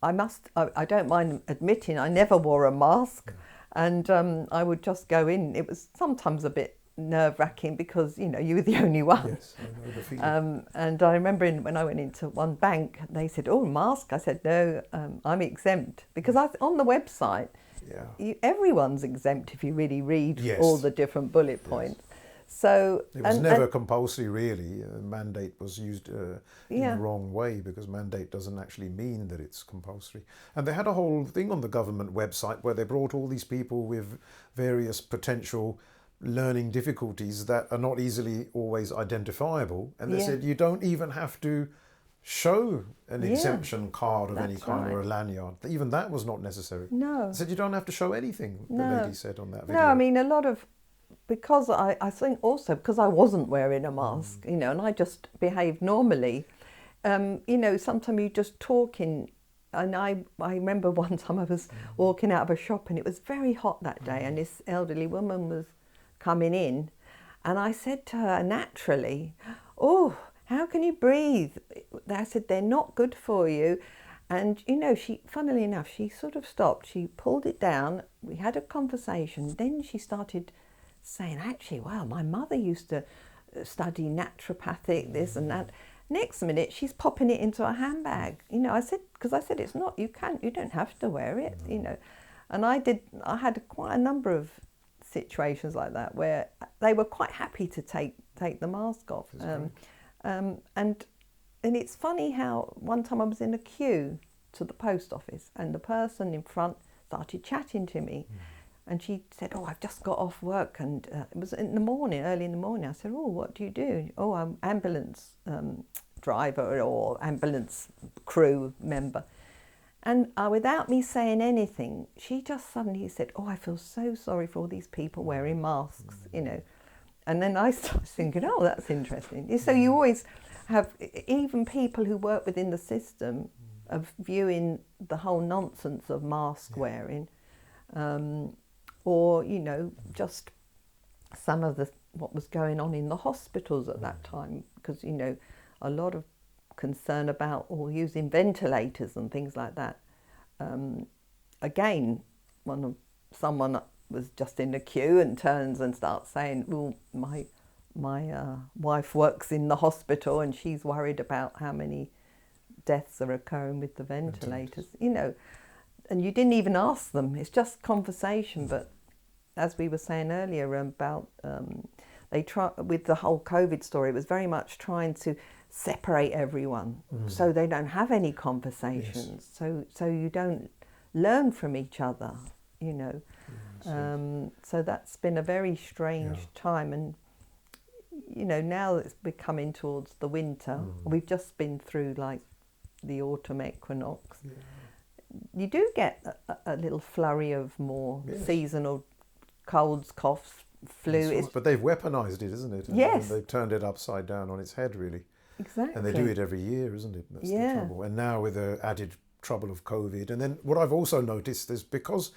I don't mind admitting I never wore a mask, and I would just go in. It was sometimes a bit nerve-wracking because, you know, you were the only one. Yes, I know the feeling. And I remember when I went into one bank, they said, "Oh, mask." I said, "No, I'm exempt," because on the website, everyone's exempt if you really read all the different bullet points. So it was never compulsory, really. Mandate was used in the wrong way, because mandate doesn't actually mean that it's compulsory. And they had a whole thing on the government website where they brought all these people with various potential learning difficulties that are not easily always identifiable, and they said you don't even have to show an exemption card of any kind or a lanyard. Even that was not necessary. No. They said you don't have to show anything, the lady said on that video. No, I mean, a lot of, because I think also because I wasn't wearing a mask, you know, and I just behaved normally. You know, sometimes you just talking, and I remember one time I was walking out of a shop and it was very hot that day, and this elderly woman was coming in, and I said to her naturally, "Oh, how can you breathe?" I said, "They're not good for you." And, you know, she, funnily enough, she sort of stopped, she pulled it down, we had a conversation, then she started saying, "Actually, wow, my mother used to study naturopathic, this and that." Next minute, she's popping it into a handbag. You know, I said, because I said, it's not, you don't have to wear it, you know. And I had quite a number of situations like that where they were quite happy to take the mask off. And it's funny how one time I was in a queue to the post office, and the person in front started chatting to me. And she said, "Oh, I've just got off work," and it was in the morning, early in the morning. I said, "Oh, what do you do?" "Oh, I'm ambulance driver or ambulance crew member." And without me saying anything, she just suddenly said, "Oh, I feel so sorry for all these people wearing masks," you know. And then I started thinking, "Oh, that's interesting." So you always have, even people who work within the system, of viewing the whole nonsense of mask wearing. Or, you know, just some of what was going on in the hospitals at that time, because, you know, a lot of concern about using ventilators and things like that. Again, someone was just in the queue and turns and starts saying, "Well, my wife works in the hospital and she's worried about how many deaths are occurring with the ventilators," you know. And you didn't even ask them, it's just conversation. But as we were saying earlier about, they try with the whole COVID story, it was very much trying to separate everyone so they don't have any conversations, so you don't learn from each other, you know. So that's been a very strange time, and you know, now it's becoming towards the winter. We've just been through like the autumn equinox. You do get a little flurry of more seasonal colds, coughs, flu. But they've weaponised it, isn't it? Yes. And they've turned it upside down on its head, really. Exactly. And they do it every year, isn't it? That's the trouble. And now with the added trouble of COVID. And then what I've also noticed is, because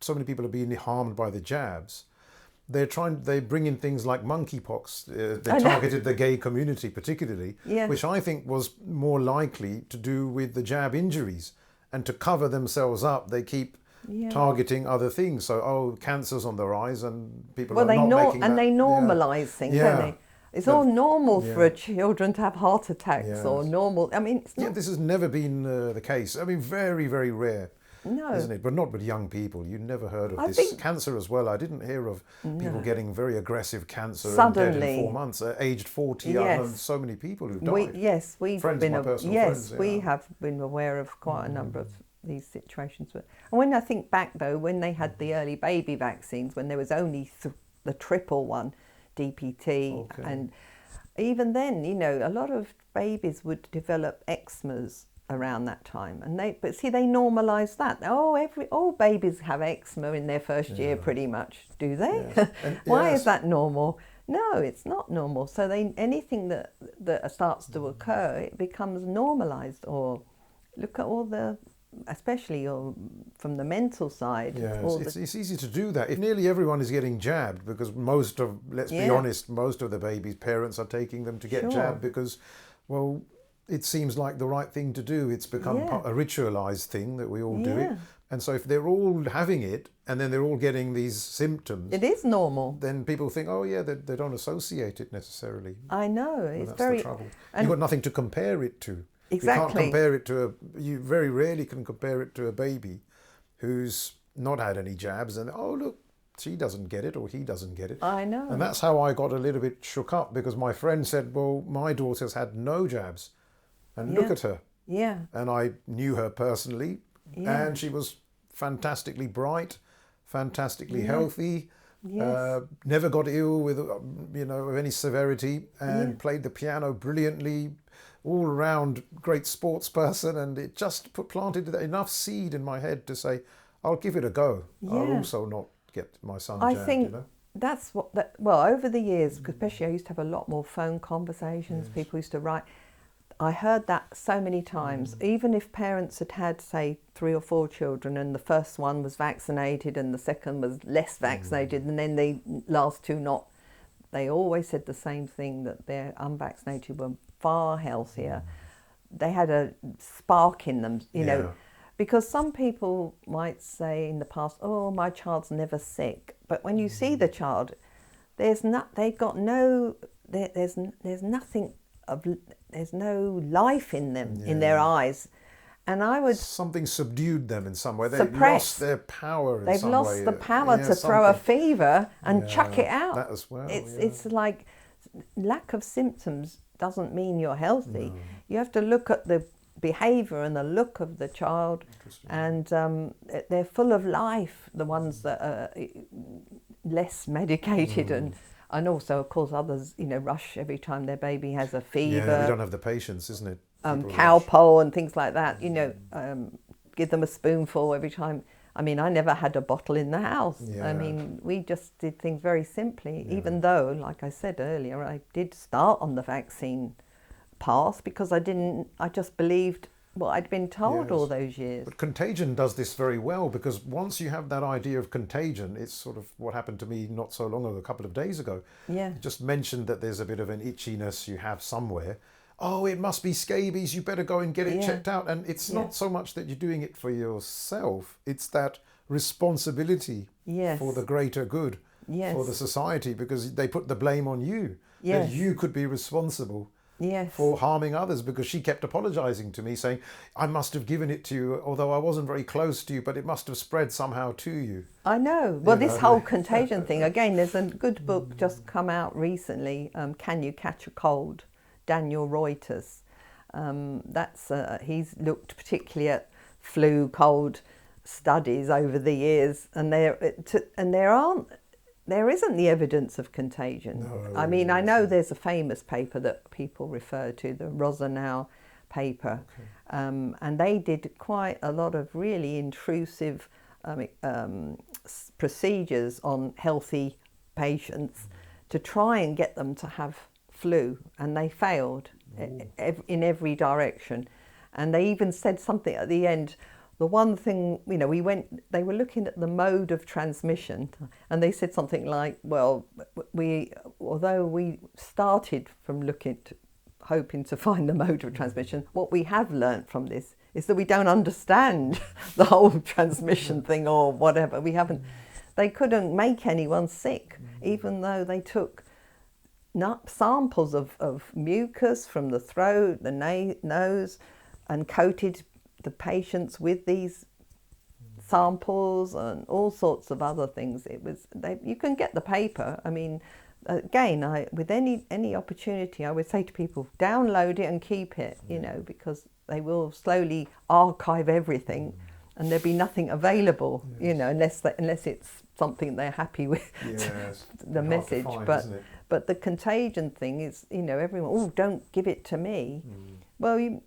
so many people have been harmed by the jabs, they bring in things like monkeypox. They targeted the gay community particularly, which I think was more likely to do with the jab injuries. And to cover themselves up, they keep targeting other things. So, cancer's on the rise, and people are not making that. And they normalise things, don't they? It's all normal for children to have heart attacks or normal. I mean, it's not. This has never been the case. I mean, very, very rare. No. Isn't it? But not with young people. You never heard of this. Cancer as well. I didn't hear of people getting very aggressive cancer suddenly and dead in 4 months. Aged 40, I've known so many people who've died. We have been aware of quite a number of these situations. And when I think back, though, when they had the early baby vaccines, when there was only the triple one, DPT, and even then, you know, a lot of babies would develop eczmas around that time, and they normalised that. All babies have eczema in their first year, pretty much, do they? Why is that normal? No, it's not normal. So anything that starts to occur, it becomes normalised. Or look at all especially from the mental side. Yes, it's easy to do that. If nearly everyone is getting jabbed, because let's be honest, most of the babies' parents are taking them to get jabbed because, well, it seems like the right thing to do. It's become a ritualised thing that we all do it. And so if they're all having it and then they're all getting these symptoms... It is normal. Then people think, oh yeah, they don't associate it necessarily. I know. It's that's very... the trouble. You've got nothing to compare it to. Exactly. You can't compare it to you very rarely can compare it to a baby who's not had any jabs and, oh look, she doesn't get it or he doesn't get it. I know. And that's how I got a little bit shook up, because my friend said, well, my daughter's had no jabs. And look at her. Yeah. And I knew her personally. Yeah. And she was fantastically bright, fantastically healthy, never got ill with, of any severity, and played the piano brilliantly, all around great sports person. And it just planted enough seed in my head to say, I'll give it a go. I'll also not get my son jabbed, I think that's well, over the years, especially I used to have a lot more phone conversations, people used to write. I heard that so many times, even if parents had had, say, 3 or 4 children and the first one was vaccinated and the second was less vaccinated and then the last 2 not, they always said the same thing, that their unvaccinated were far healthier. They had a spark in them, you know, because some people might say in the past, oh, my child's never sick. But when you see the child, there's no life in them, in their eyes. And I would... Something subdued them in some way. They've suppressed. lost their power in They've some way. lost the power to throw a fever and chuck it out. That as well. It's like lack of symptoms doesn't mean you're healthy. You have to look at the behaviour and the look of the child, and they're full of life, the ones that are less medicated and also, of course, others, rush every time their baby has a fever. Yeah, we don't have the patience, isn't it? Cowpole and things like that, give them a spoonful every time. I mean, I never had a bottle in the house. I mean, we just did things very simply, even though, like I said earlier, I did start on the vaccine path because I just believed what I'd been told all those years. But contagion does this very well, because once you have that idea of contagion, it's sort of what happened to me not so long ago, a couple of days ago. Yeah. You just mentioned that there's a bit of an itchiness you have somewhere. Oh, it must be scabies, you better go and get it checked out. And it's not so much that you're doing it for yourself, it's that responsibility for the greater good, for the society, because they put the blame on you. That you could be responsible for harming others, because she kept apologising to me, saying, I must have given it to you, although I wasn't very close to you, but it must have spread somehow to you. I know. Well, this whole contagion thing, again, there's a good book just come out recently, Can You Catch a Cold? Daniel Reuters. He's looked particularly at flu, cold studies over the years, and there isn't the evidence of contagion. No, I mean, I know there's a famous paper that people refer to, the Rosenau paper, and they did quite a lot of really intrusive procedures on healthy patients to try and get them to have flu, and they failed in every direction. And they even said something at the end. The one thing, they were looking at the mode of transmission, and they said something like, well, although we started from hoping to find the mode of transmission, what we have learnt from this is that we don't understand the whole transmission thing or whatever. They couldn't make anyone sick, even though they took samples of mucus from the throat, the nose, and coated the patients with these samples and all sorts of other things. You can get the paper. I mean, again, with any opportunity, I would say to people, download it and keep it, because they will slowly archive everything, and there'll be nothing available, unless it's something they're happy with. The message, but the contagion thing is, everyone, oh, don't give it to me. Well,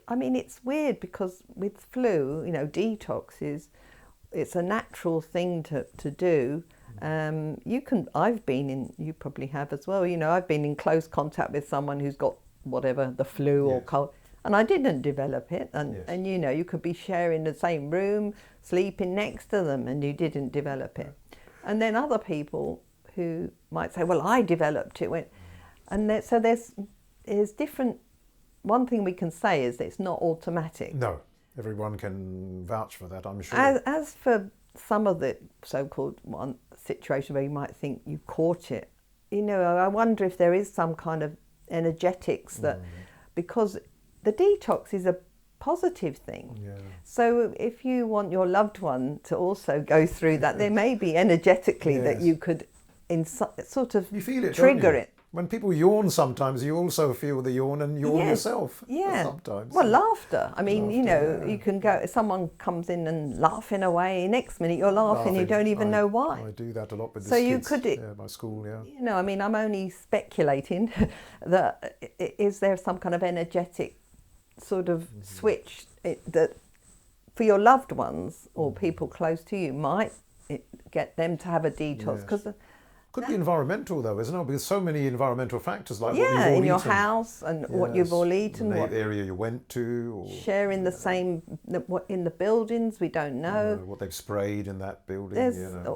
I mean, it's weird because with flu, detox is it's a natural thing to do. I've been in, you probably have as well, I've been in close contact with someone who's got whatever, the flu or cold, and I didn't develop it. And you could be sharing the same room, sleeping next to them, and you didn't develop it. And then other people who might say, well, I developed it. So there's different, one thing we can say is that it's not automatic. No, everyone can vouch for that, I'm sure. As for some of the so-called one situation where you might think you caught it, I wonder if there is some kind of energetics that, because the detox is a positive thing. Yeah. So if you want your loved one to also go through that, there may be energetically that you could sort of you feel it, trigger it. When people yawn sometimes, you also feel the yawn and yawn yourself. Yeah. Sometimes. Well, laughter. I mean, you can go, someone comes in and laughing away, next minute you're laughing. You don't even know why. I do that a lot with the kids. You could, my school, I mean, I'm only speculating that is there some kind of energetic sort of switch that for your loved ones or people close to you might get them to have a detox, because could be environmental though, isn't it? Because so many environmental factors, like what you've all in your eaten. House and what you've all eaten, what area you went to, or sharing the same what in the buildings, we don't know what they've sprayed in that building,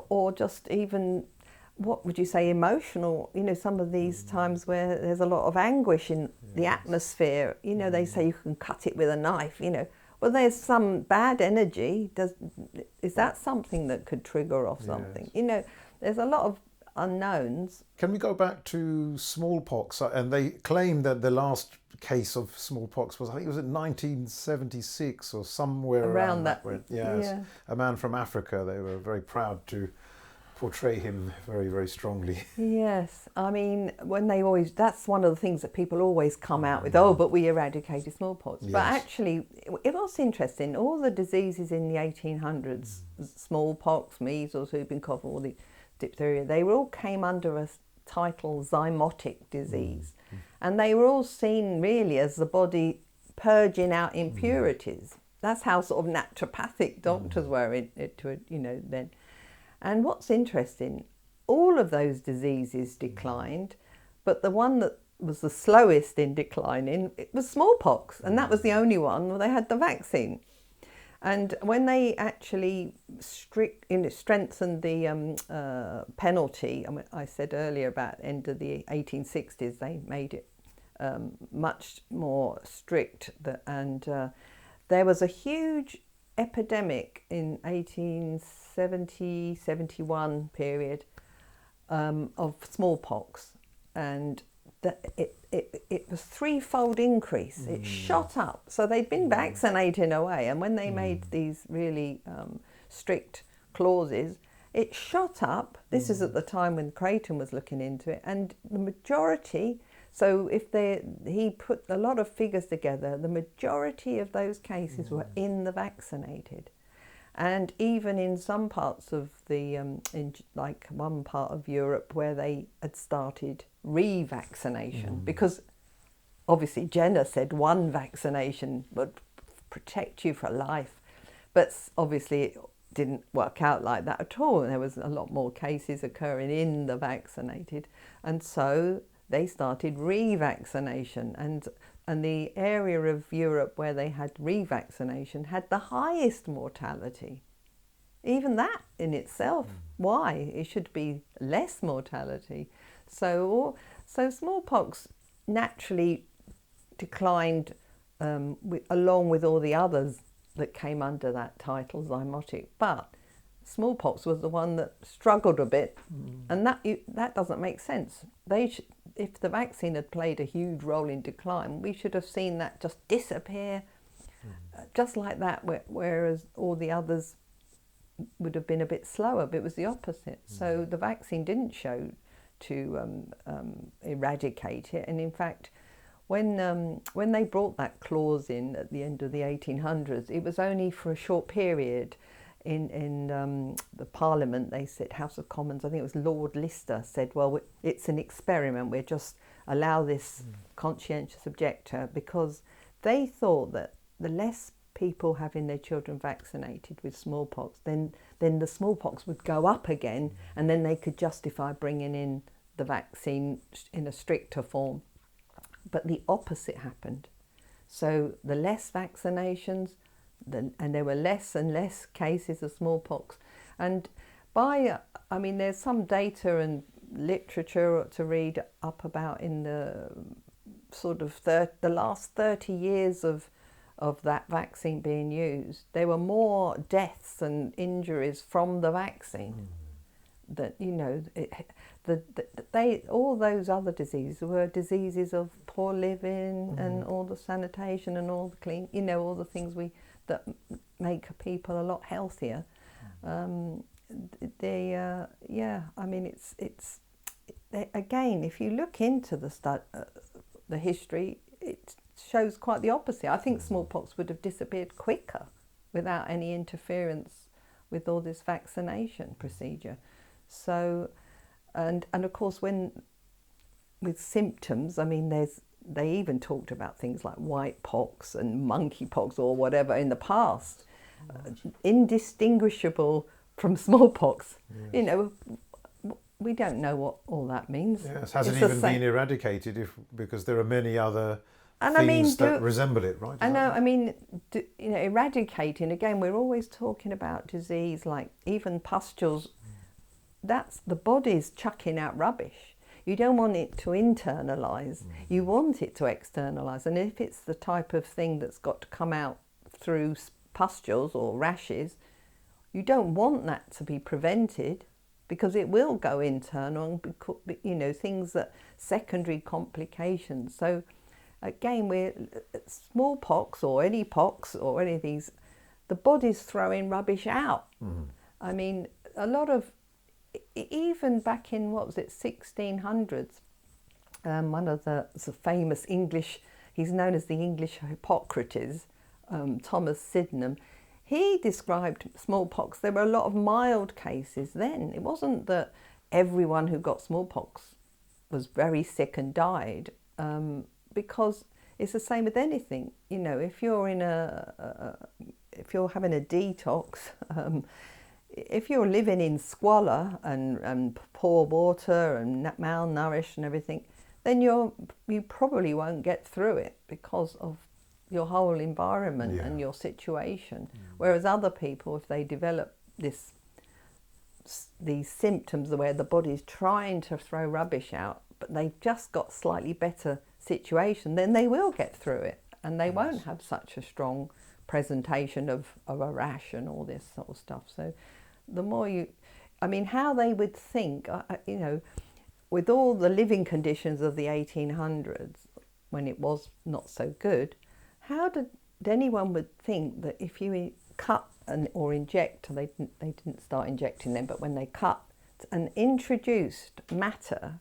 or just even what would you say, emotional, some of these times where there's a lot of anguish in the atmosphere, they say you can cut it with a knife, well, there's some bad energy. Is that something that could trigger off something? There's a lot of unknowns. Can we go back to smallpox? And they claim that the last case of smallpox was, I think it was in 1976 or somewhere around that. Yes, a man from Africa. They were very proud to portray him very, very strongly. Yes, I mean, that's one of the things that people always come out with, but we eradicated smallpox. Yes. But actually, it was interesting, all the diseases in the 1800s, smallpox, measles, whooping cough, all the diphtheria, they all came under a title zymotic disease. And they were all seen really as the body purging out impurities. That's how sort of naturopathic doctors were into it, then. And what's interesting, all of those diseases declined, but the one that was the slowest in declining, it was smallpox, and that was the only one where they had the vaccine. And when they actually strengthened the penalty, I said earlier about the end of the 1860s, they made it much more strict, and there was a huge epidemic in 1870-71 period of smallpox, and it was threefold increase. It shot up. So they'd been vaccinating away, and when they made these really strict clauses, it shot up. This is at the time when Creighton was looking into it, and the majority. So he put a lot of figures together, the majority of those cases were in the vaccinated. And even in some parts of in like one part of Europe where they had started revaccination, because obviously Jenner said one vaccination would protect you for life, but obviously it didn't work out like that at all. There was a lot more cases occurring in the vaccinated, and so they started revaccination, and the area of Europe where they had revaccination had the highest mortality. Even that in itself, why? It should be less mortality. So smallpox naturally declined along with all the others that came under that title, zymotic, but smallpox was the one that struggled a bit, and that doesn't make sense. If the vaccine had played a huge role in decline, we should have seen that just disappear, just like that, whereas all the others would have been a bit slower, but it was the opposite. So the vaccine didn't show to eradicate it, and in fact, when they brought that clause in at the end of the 1800s, it was only for a short period. In the Parliament, they said, House of Commons, I think it was Lord Lister, said, well, it's an experiment, we'll just allow this conscientious objector, because they thought that the less people having their children vaccinated with smallpox, then then the smallpox would go up again, and then they could justify bringing in the vaccine in a stricter form. But the opposite happened. So the less vaccinations, and there were less and less cases of smallpox. And there's some data and literature to read up about in the sort of the last 30 years of that vaccine being used. There were more deaths and injuries from the vaccine. That, you know, all those other diseases were diseases of poor living and all the sanitation and all the clean, you know, all the things that make people a lot healthier. Again, if you look into the history, it shows quite the opposite. I think smallpox would have disappeared quicker without any interference with all this vaccination procedure. So, and of course, with symptoms, I mean, they even talked about things like white pox and monkeypox or whatever in the past, indistinguishable from smallpox. Yes. You know, we don't know what all that means. Yes, hasn't even been eradicated because there are many other things that resemble it, right? Eradicating, again, we're always talking about disease like even pustules. That's the body's chucking out rubbish. You don't want it to internalise, you want it to externalise. And if it's the type of thing that's got to come out through pustules or rashes, you don't want that to be prevented, because it will go internal and, you know, things that secondary complications. So again, smallpox or any pox or any of these, the body's throwing rubbish out. I mean, a lot of, even back in, 1600s, one of the famous English, he's known as the English Hippocrates, Thomas Sydenham, he described smallpox. There were a lot of mild cases then. It wasn't that everyone who got smallpox was very sick and died, because it's the same with anything. You know, if you're if you're having a detox, if you're living in squalor and poor water and malnourished and everything, then you probably won't get through it because of your whole environment and your situation. Whereas other people, if they develop these symptoms where the body's trying to throw rubbish out, but they've just got slightly better situation, then they will get through it, and they won't have such a strong presentation of a rash and all this sort of stuff. So the more how they would think, you know, with all the living conditions of the 1800s, when it was not so good, how did anyone would think that if you cut or inject, they didn't start injecting them, but when they cut and introduced matter,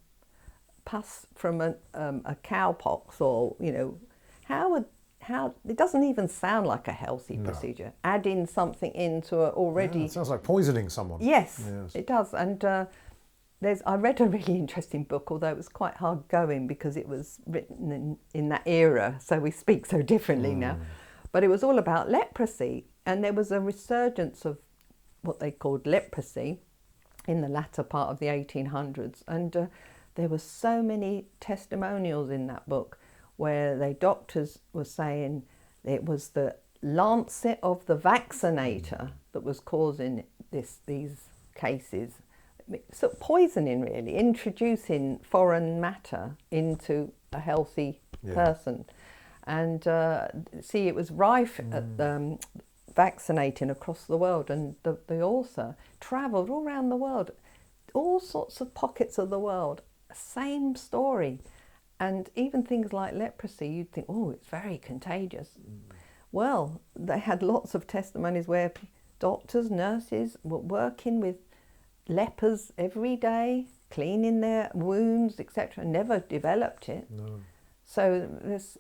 pus from a cowpox, or, you know, how it doesn't even sound like a healthy procedure. Adding something into already... it sounds like poisoning someone. Yes, it does. And I read a really interesting book, although it was quite hard going because it was written in that era, so we speak so differently now. But it was all about leprosy, and there was a resurgence of what they called leprosy in the latter part of the 1800s. And there were so many testimonials in that book where doctors were saying it was the lancet of the vaccinator that was causing these cases. So poisoning, really, introducing foreign matter into a healthy person. And it was rife at vaccinating across the world, and the author travelled all around the world, all sorts of pockets of the world, same story. And even things like leprosy, you'd think, oh, it's very contagious. Well, they had lots of testimonies where doctors, nurses were working with lepers every day, cleaning their wounds, etc., never developed it. So there's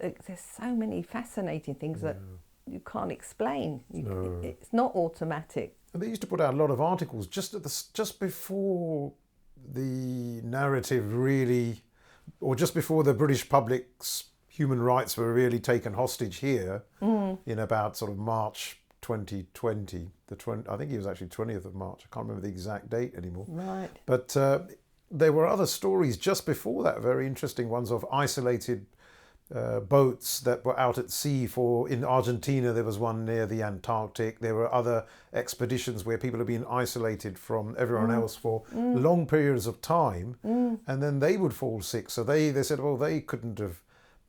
so many fascinating things that you can't explain. It's not automatic. And they used to put out a lot of articles just before the narrative really, or just before the British public's human rights were really taken hostage here, in about sort of March 2020. I think it was actually 20th of March. I can't remember the exact date anymore. Right. But there were other stories just before that, very interesting ones of isolated boats that were out at sea. In Argentina, there was one near the Antarctic. There were other expeditions where people have been isolated from everyone else for long periods of time, and then they would fall sick. So they said, well, they couldn't have.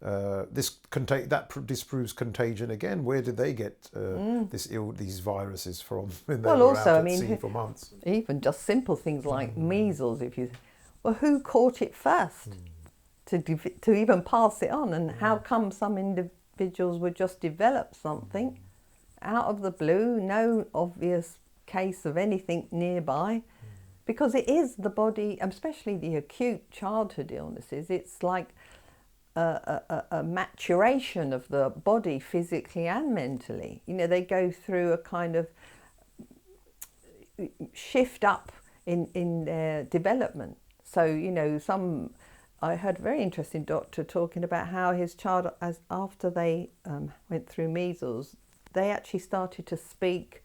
That disproves contagion again. Where did they get these viruses from when they were out at sea for months? Even just simple things like measles. Who caught it first to even pass it on, and how come some individuals would just develop something out of the blue, no obvious case of anything nearby, because it is the body, especially the acute childhood illnesses. It's like a maturation of the body physically and mentally. They go through a kind of shift up in their development. So, I heard a very interesting doctor talking about how his child, after they went through measles, they actually started to speak,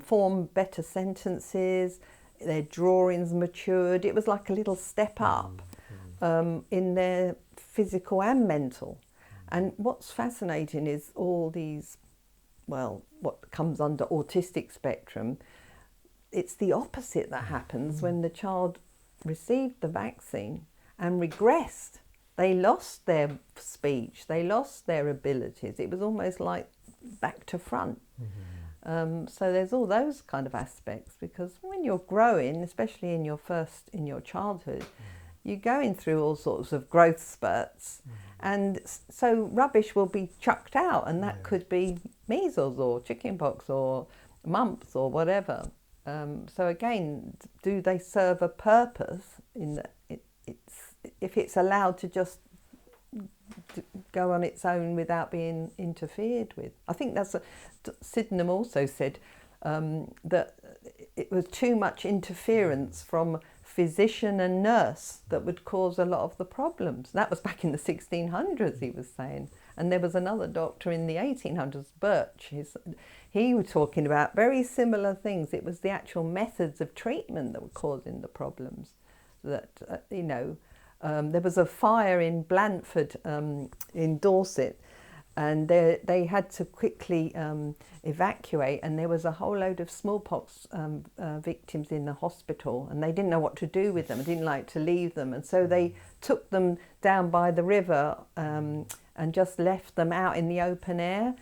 form better sentences, their drawings matured. It was like a little step up in their physical and mental. And what's fascinating is all these, what comes under autistic spectrum, it's the opposite that happens when the child received the vaccine and regressed. They lost their speech, they lost their abilities. It was almost like back to front. So there's all those kind of aspects, because when you're growing, especially in your childhood, you're going through all sorts of growth spurts, and so rubbish will be chucked out, and that could be measles or chickenpox or mumps or whatever. So again, do they serve a purpose in that if it's allowed to just go on its own without being interfered with? I think Sydenham also said that it was too much interference from physician and nurse that would cause a lot of the problems. That was back in the 1600s, he was saying. And there was another doctor in the 1800s, Birch. He was talking about very similar things. It was the actual methods of treatment that were causing the problems. That, there was a fire in Blandford in Dorset, and they had to quickly evacuate, and there was a whole load of smallpox victims in the hospital, and they didn't know what to do with them. They didn't like to leave them, and so they took them down by the river and just left them out in the open air.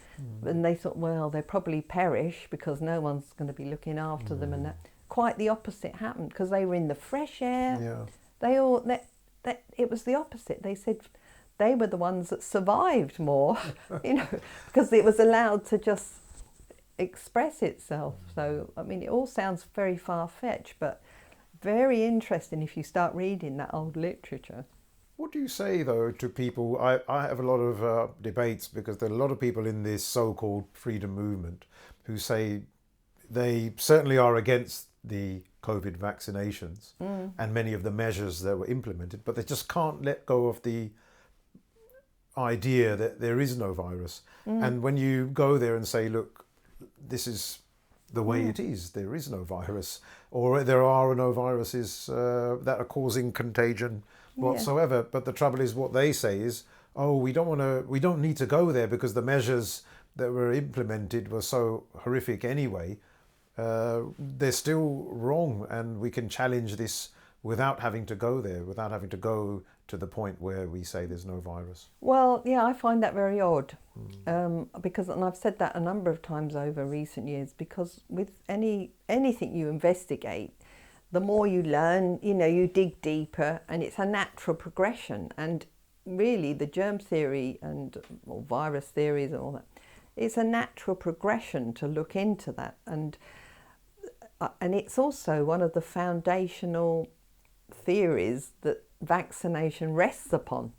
And they thought, well, they'll probably perish because no one's going to be looking after them. And quite the opposite happened, because they were in the fresh air. It was the opposite. They said they were the ones that survived more, because it was allowed to just express itself. So, it all sounds very far-fetched, but very interesting if you start reading that old literature. What do you say, though, to people? I have a lot of debates, because there are a lot of people in this so-called freedom movement who say they certainly are against the COVID vaccinations and many of the measures that were implemented, but they just can't let go of the idea that there is no virus. And when you go there and say, look, this is the way it is, there is no virus, or there are no viruses that are causing contagion whatsoever. But the trouble is, what they say is, we don't need to go there because the measures that were implemented were so horrific anyway. They're still wrong, and we can challenge this without having to go there, without having to go to the point where we say there's no virus. Well, yeah, I find that very odd, because, and I've said that a number of times over recent years, because with anything you investigate, the more you learn, you dig deeper, and it's a natural progression. And really, the germ theory or virus theories and all that, it's a natural progression to look into that. And it's also one of the foundational theories that vaccination rests upon.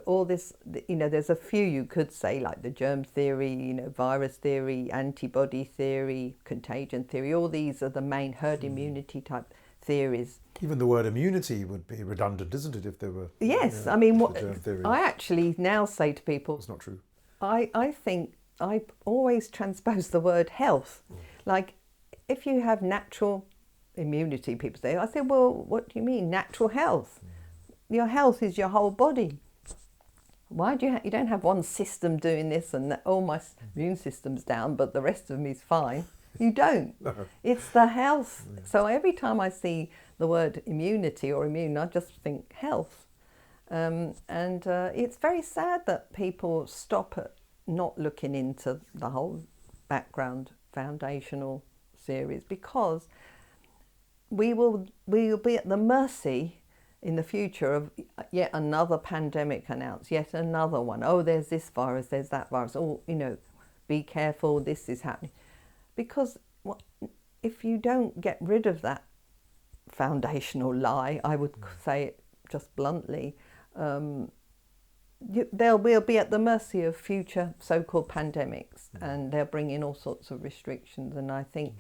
All this, there's a few you could say, like the germ theory, virus theory, antibody theory, contagion theory. All these are the main herd immunity type theories. Even the word immunity would be redundant, isn't it, if there were... Yes, germ theory. I actually now say to people... It's not true. I think I always transpose the word health. Like, if you have natural immunity, people say, I say, well, what do you mean, natural health? Your health is your whole body. Why do you don't have one system doing this and that, oh, my immune system's down, but the rest of me is fine. You don't. No. It's the health. So every time I see the word immunity or immune, I just think health. And it's very sad that people stop at not looking into the whole background foundational series, because we will be at the mercy in the future of yet another pandemic announced, yet another one. Oh, there's this virus, there's that virus. Oh, be careful, this is happening. Because if you don't get rid of that foundational lie, I would say it just bluntly, we'll be at the mercy of future so-called pandemics, and they'll bring in all sorts of restrictions. And I think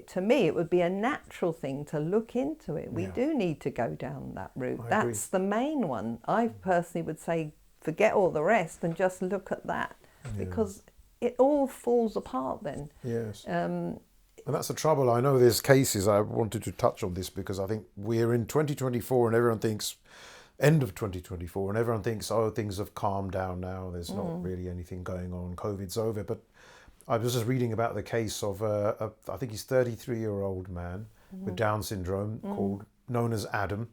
to me, it would be a natural thing to look into it. We do need to go down that route. That's the main one. I personally would say forget all the rest and just look at that, because it all falls apart then. Yes. And that's the trouble. I know there's cases, I wanted to touch on this because I think we're in 2024 and everyone thinks, end of 2024, and everyone thinks, oh, things have calmed down now. There's not really anything going on. COVID's over. But I was just reading about the case of, I think he's 33-year-old man with Down syndrome known as Adam.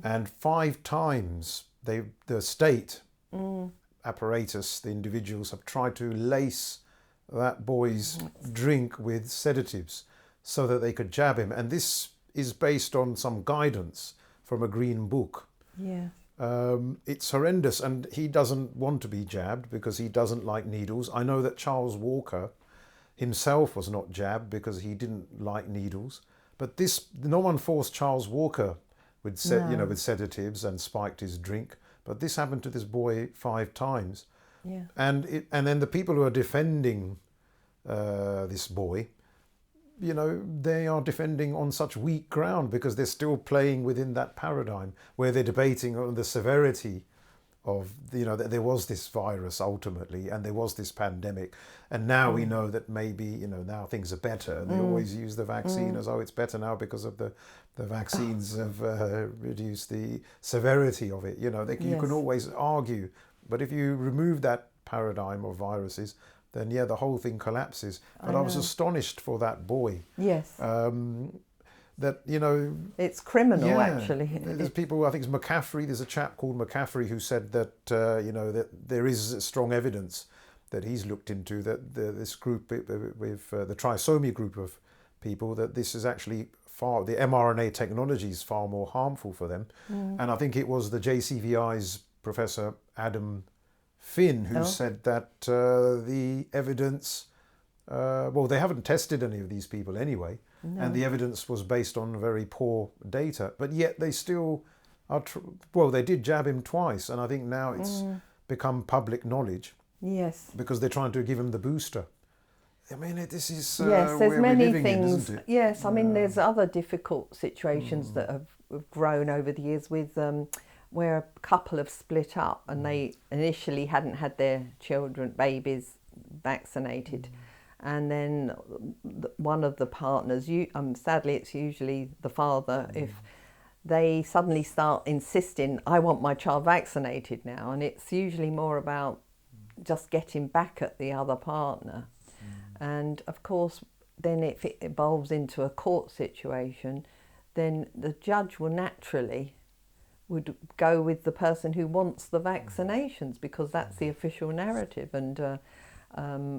And 5 times the state apparatus, the individuals have tried to lace that boy's drink with sedatives so that they could jab him. And this is based on some guidance from a green book. Yeah. It's horrendous, and he doesn't want to be jabbed because he doesn't like needles. I know that Charles Walker himself was not jabbed because he didn't like needles. But no one forced Charles Walker with sedatives and spiked his drink. But this happened to this boy 5 times. Yeah. And then the people who are defending this boy, they are defending on such weak ground because they're still playing within that paradigm where they're debating on the severity of, that there was this virus ultimately and there was this pandemic. And now we know that maybe, now things are better. And they always use the vaccine as, it's better now because of the vaccines have reduced the severity of it. You can always argue. But if you remove that paradigm of viruses, then the whole thing collapses. But I was astonished for that boy. Yes. That, it's criminal, actually. There's people, I think it's McCaffrey, there's a chap called McCaffrey who said that, that there is strong evidence that he's looked into, that this group with the trisomy group of people, that this is actually the mRNA technology is far more harmful for them. And I think it was the JCVI's Professor Adam Finn who said that the evidence, they haven't tested any of these people anyway, and the evidence was based on very poor data, but yet they still are, they did jab him twice, and I think now it's become public knowledge. Yes. Because they're trying to give him the booster. I mean, this is yes, there's many things. In, yes, I mean, there's other difficult situations that have grown over the years with where a couple have split up and they initially hadn't had their babies vaccinated, and then one of the partners, sadly it's usually the father, if they suddenly start insisting, I want my child vaccinated now, and it's usually more about just getting back at the other partner. And of course, then if it evolves into a court situation, then the judge will naturally would go with the person who wants the vaccinations, because that's the official narrative. And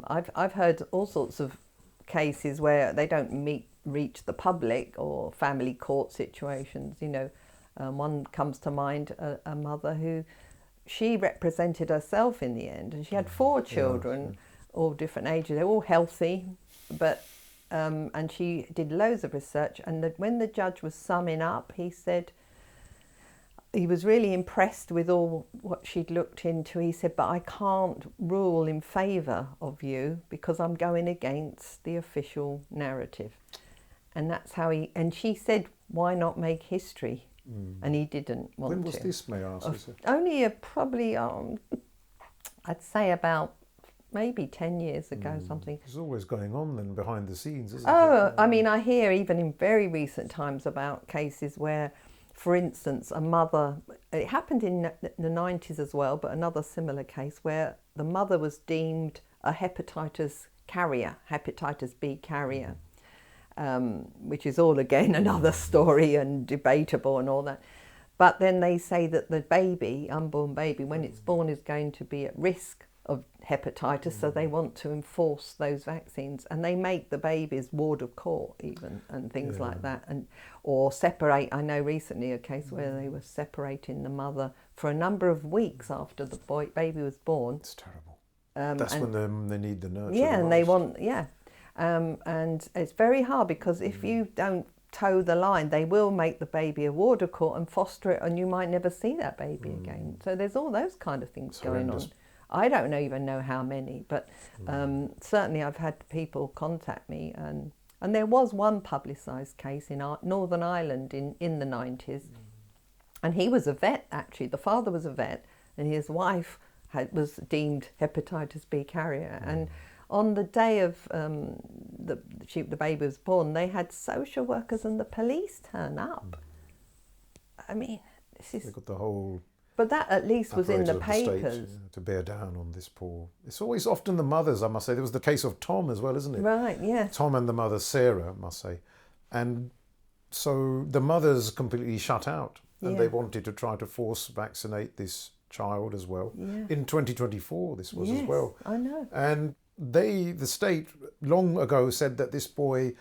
I've heard all sorts of cases where they don't reach the public or family court situations. One comes to mind, a mother who, she represented herself in the end, and she had 4 children, all different ages. They're all healthy, but and she did loads of research. And when the judge was summing up, he said he was really impressed with all what she'd looked into. He said, but I can't rule in favour of you because I'm going against the official narrative. And that's how and she said, why not make history? And he didn't want to. When was this, may I ask? Only probably, I'd say about maybe 10 years ago, something. It's always going on then behind the scenes, isn't Oh, it? I mean, I hear even in very recent times about cases where, for instance, a mother, it happened in the 90s as well, but another similar case where the mother was deemed a hepatitis B carrier, which is all again another story and debatable and all that. But then they say that the baby, unborn baby, when it's born is going to be at risk of hepatitis, so they want to enforce those vaccines, and they make the babies ward of court even and things like that, and or separate. I know recently a case where they were separating the mother for a number of weeks after the baby was born. It's terrible. That's when they need the nurture. Yeah, the and most. they want and it's very hard because if you don't toe the line, they will make the baby a ward of court and foster it, and you might never see that baby again. So there's all those kind of things going on. I don't even know how many, but certainly I've had people contact me, and there was one publicised case in Northern Ireland in the 90s, and he was a vet actually. The father was a vet, and his wife was deemed hepatitis B carrier, and on the day of the baby was born, they had social workers and the police turn up. I mean, this is... They got the whole... But that at least was in the papers. State, to bear down on this poor... It's always often the mothers, I must say. There was the case of Tom as well, isn't it? Right, yeah. Tom and the mother, Sarah, I must say. And so the mother's completely shut out, and they wanted to try to force vaccinate this child as well. Yeah. In 2024, this was as well. I know. And the state, long ago said that this boy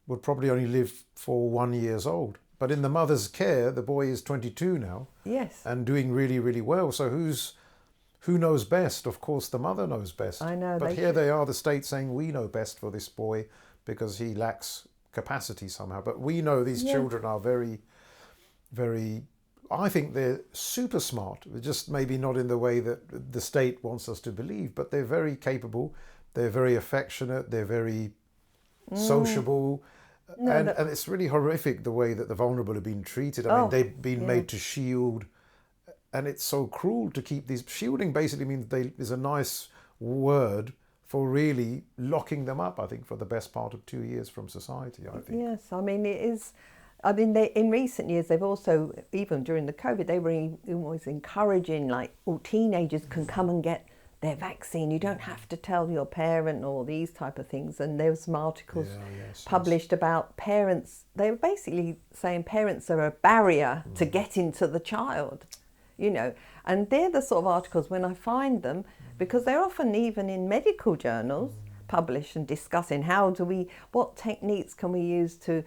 would probably only live for 1 year old. But in the mother's care, the boy is 22 now. Yes. And doing really, really well. So who knows best? Of course, the mother knows best. I know. But here they are, the state saying we know best for this boy because he lacks capacity somehow. But we know these children are very, very... I think they're super smart. Just maybe not in the way that the state wants us to believe, but they're very capable. They're very affectionate. They're very sociable. And it's really horrific the way that the vulnerable are being treated. I mean, they've been made to shield, and it's so cruel to keep these... Shielding basically means is a nice word for really locking them up, I think, for the best part of 2 years from society, I think. Yes, I mean, it is... I mean, in recent years, they've also, even during the COVID, they were always encouraging, like, all teenagers can come and get their vaccine. You don't have to tell your parent or these type of things. And there were some articles published about parents. They were basically saying parents are a barrier to getting to the child, you know. And they're the sort of articles, when I find them, because they're often even in medical journals, published and discussing what techniques can we use to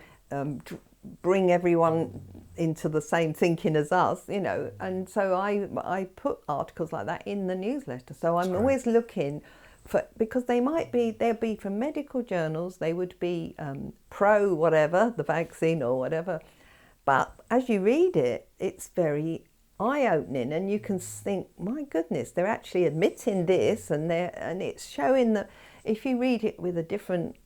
bring everyone into the same thinking as us, you know. And so I put articles like that in the newsletter. So I'm always looking for, because they'll be from medical journals, they would be pro whatever, the vaccine or whatever. But as you read it, it's very eye-opening, and you can think, my goodness, they're actually admitting this, and it's showing that if you read it with a different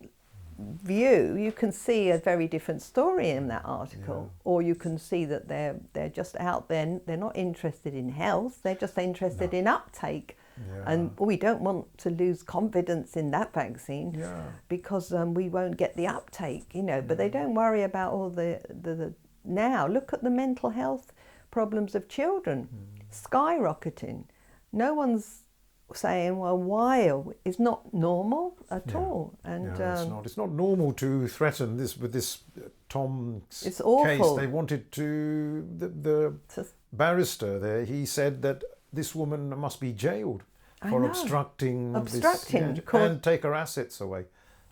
view, you can see a very different story in that article, or you can see that they're just out there, they're not interested in health, they're just interested in uptake, and we don't want to lose confidence in that vaccine because we won't get the uptake, you know. But they don't worry about all the now look at the mental health problems of children skyrocketing. No one's saying, well, why? It's not normal at all. And it's not normal to threaten this with this Tom's it's awful. case. They wanted to the barrister there. He said that this woman must be jailed for obstructing and take her assets away.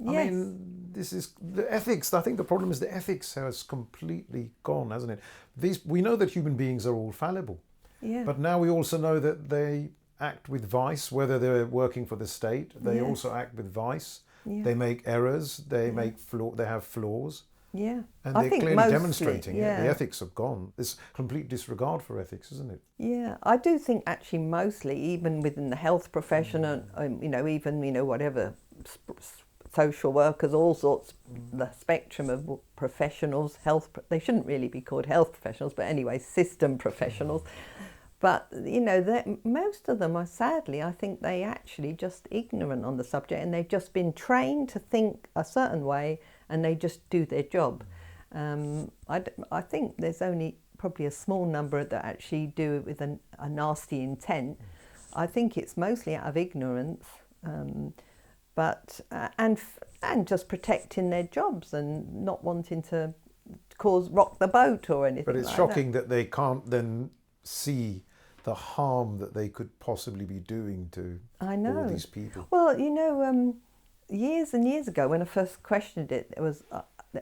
I mean, this is the ethics. I think the problem is the ethics has completely gone, hasn't it? We know that human beings are all fallible, but now we also know that they act with vice, whether they're working for the state. They also act with vice. They make errors. They they have flaws. Yeah, and they're clearly demonstrating it. The ethics have gone. There's complete disregard for ethics, isn't it? Yeah, I do think actually mostly, even within the health profession, and even whatever, social workers, all sorts, the spectrum of professionals, they shouldn't really be called health professionals, but anyway, system professionals. But, you know, most of them are, sadly, I think they actually just ignorant on the subject, and they've just been trained to think a certain way, and they just do their job. I think there's only probably a small number that actually do it with a nasty intent. I think it's mostly out of ignorance, and just protecting their jobs and not wanting to rock the boat or anything. But it's like shocking that they can't then see the harm that they could possibly be doing to all these people. Well, you know, years and years ago, when I first questioned it, it was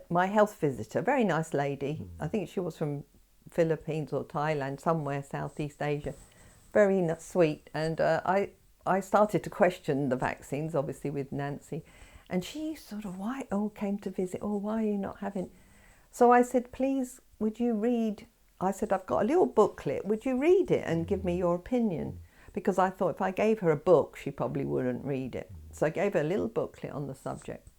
my health visitor, very nice lady. I think she was from Philippines or Thailand, somewhere Southeast Asia. Very sweet. And I started to question the vaccines, obviously, with Nancy. And she sort of, came to visit. Oh, why are you not having... So I said, please, would you read... I said, I've got a little booklet. Would you read it and give me your opinion? Because I thought if I gave her a book, she probably wouldn't read it. So I gave her a little booklet on the subject.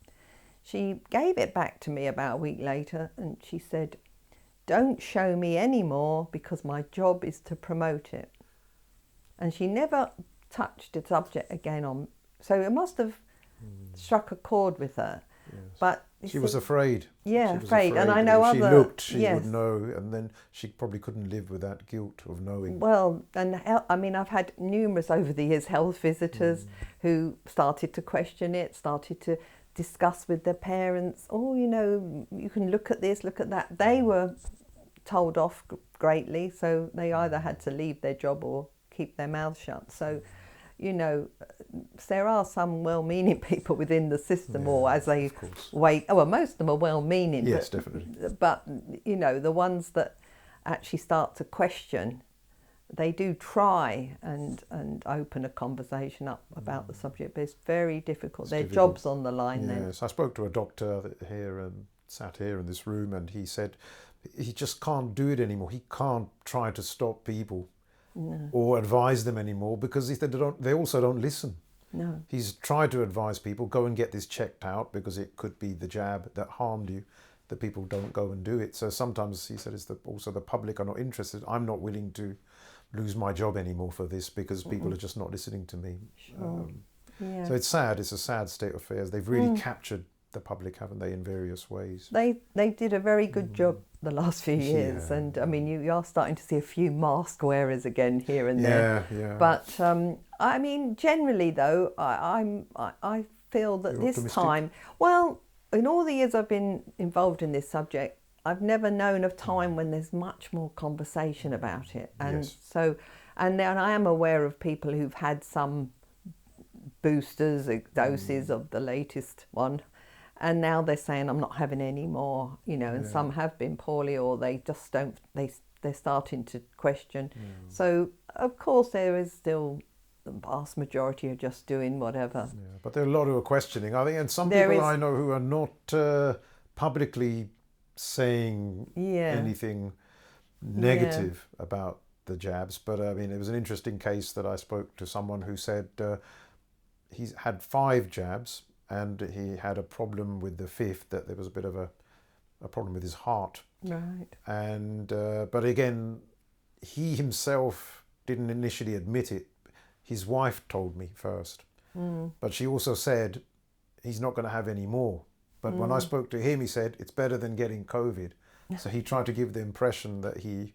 She gave it back to me about a week later, and she said, don't show me any more because my job is to promote it. And she never touched the subject again so it must have struck a chord with her. Yes. But she was afraid. Yeah, she was afraid. And I know if other... she looked, she yes. would know, and then she probably couldn't live with that guilt of knowing. Well, and I mean, I've had numerous over the years health visitors who started to question it, started to discuss with their parents, oh, you know, you can look at this, look at that. They were told off greatly, so they either had to leave their job or keep their mouths shut. So, you know, there are some well-meaning people within the system, or as they wait. Oh, well, most of them are well-meaning. Yes, definitely. But, you know, the ones that actually start to question, they do try and open a conversation up about the subject, but it's very difficult. Their job's on the line then. Yes, I spoke to a doctor here, sat here in this room, and he said he just can't do it anymore. He can't try to stop people. No. Or advise them anymore because they also don't listen. No. He's tried to advise people, go and get this checked out because it could be the jab that harmed you. The people don't go and do it. So sometimes he said also the public are not interested. I'm not willing to lose my job anymore for this because people are just not listening to me. Sure. So it's sad. It's a sad state of affairs. They've really captured the public, haven't they, in various ways? They did a very good job the last few years, and I mean you are starting to see a few mask wearers again here and there. Yeah. But I mean, generally though, I feel that You're this optimistic? time, well, in all the years I've been involved in this subject, I've never known of time when there's much more conversation about it, and so, and then I am aware of people who've had some boosters, doses of the latest one. And now they're saying, I'm not having any more, you know, and some have been poorly, or they just don't, they're starting to question. So, of course, there is still, the vast majority are just doing whatever. Yeah, but there are a lot who are questioning, I think, and some people I know who are not publicly saying anything negative about the jabs. But, I mean, it was an interesting case that I spoke to someone who said he's had 5 jabs, and he had a problem with the 5th, that there was a bit of a problem with his heart. Right. And but again, he himself didn't initially admit it. His wife told me first. But she also said he's not going to have any more. But when I spoke to him, he said it's better than getting COVID. So he tried to give the impression that he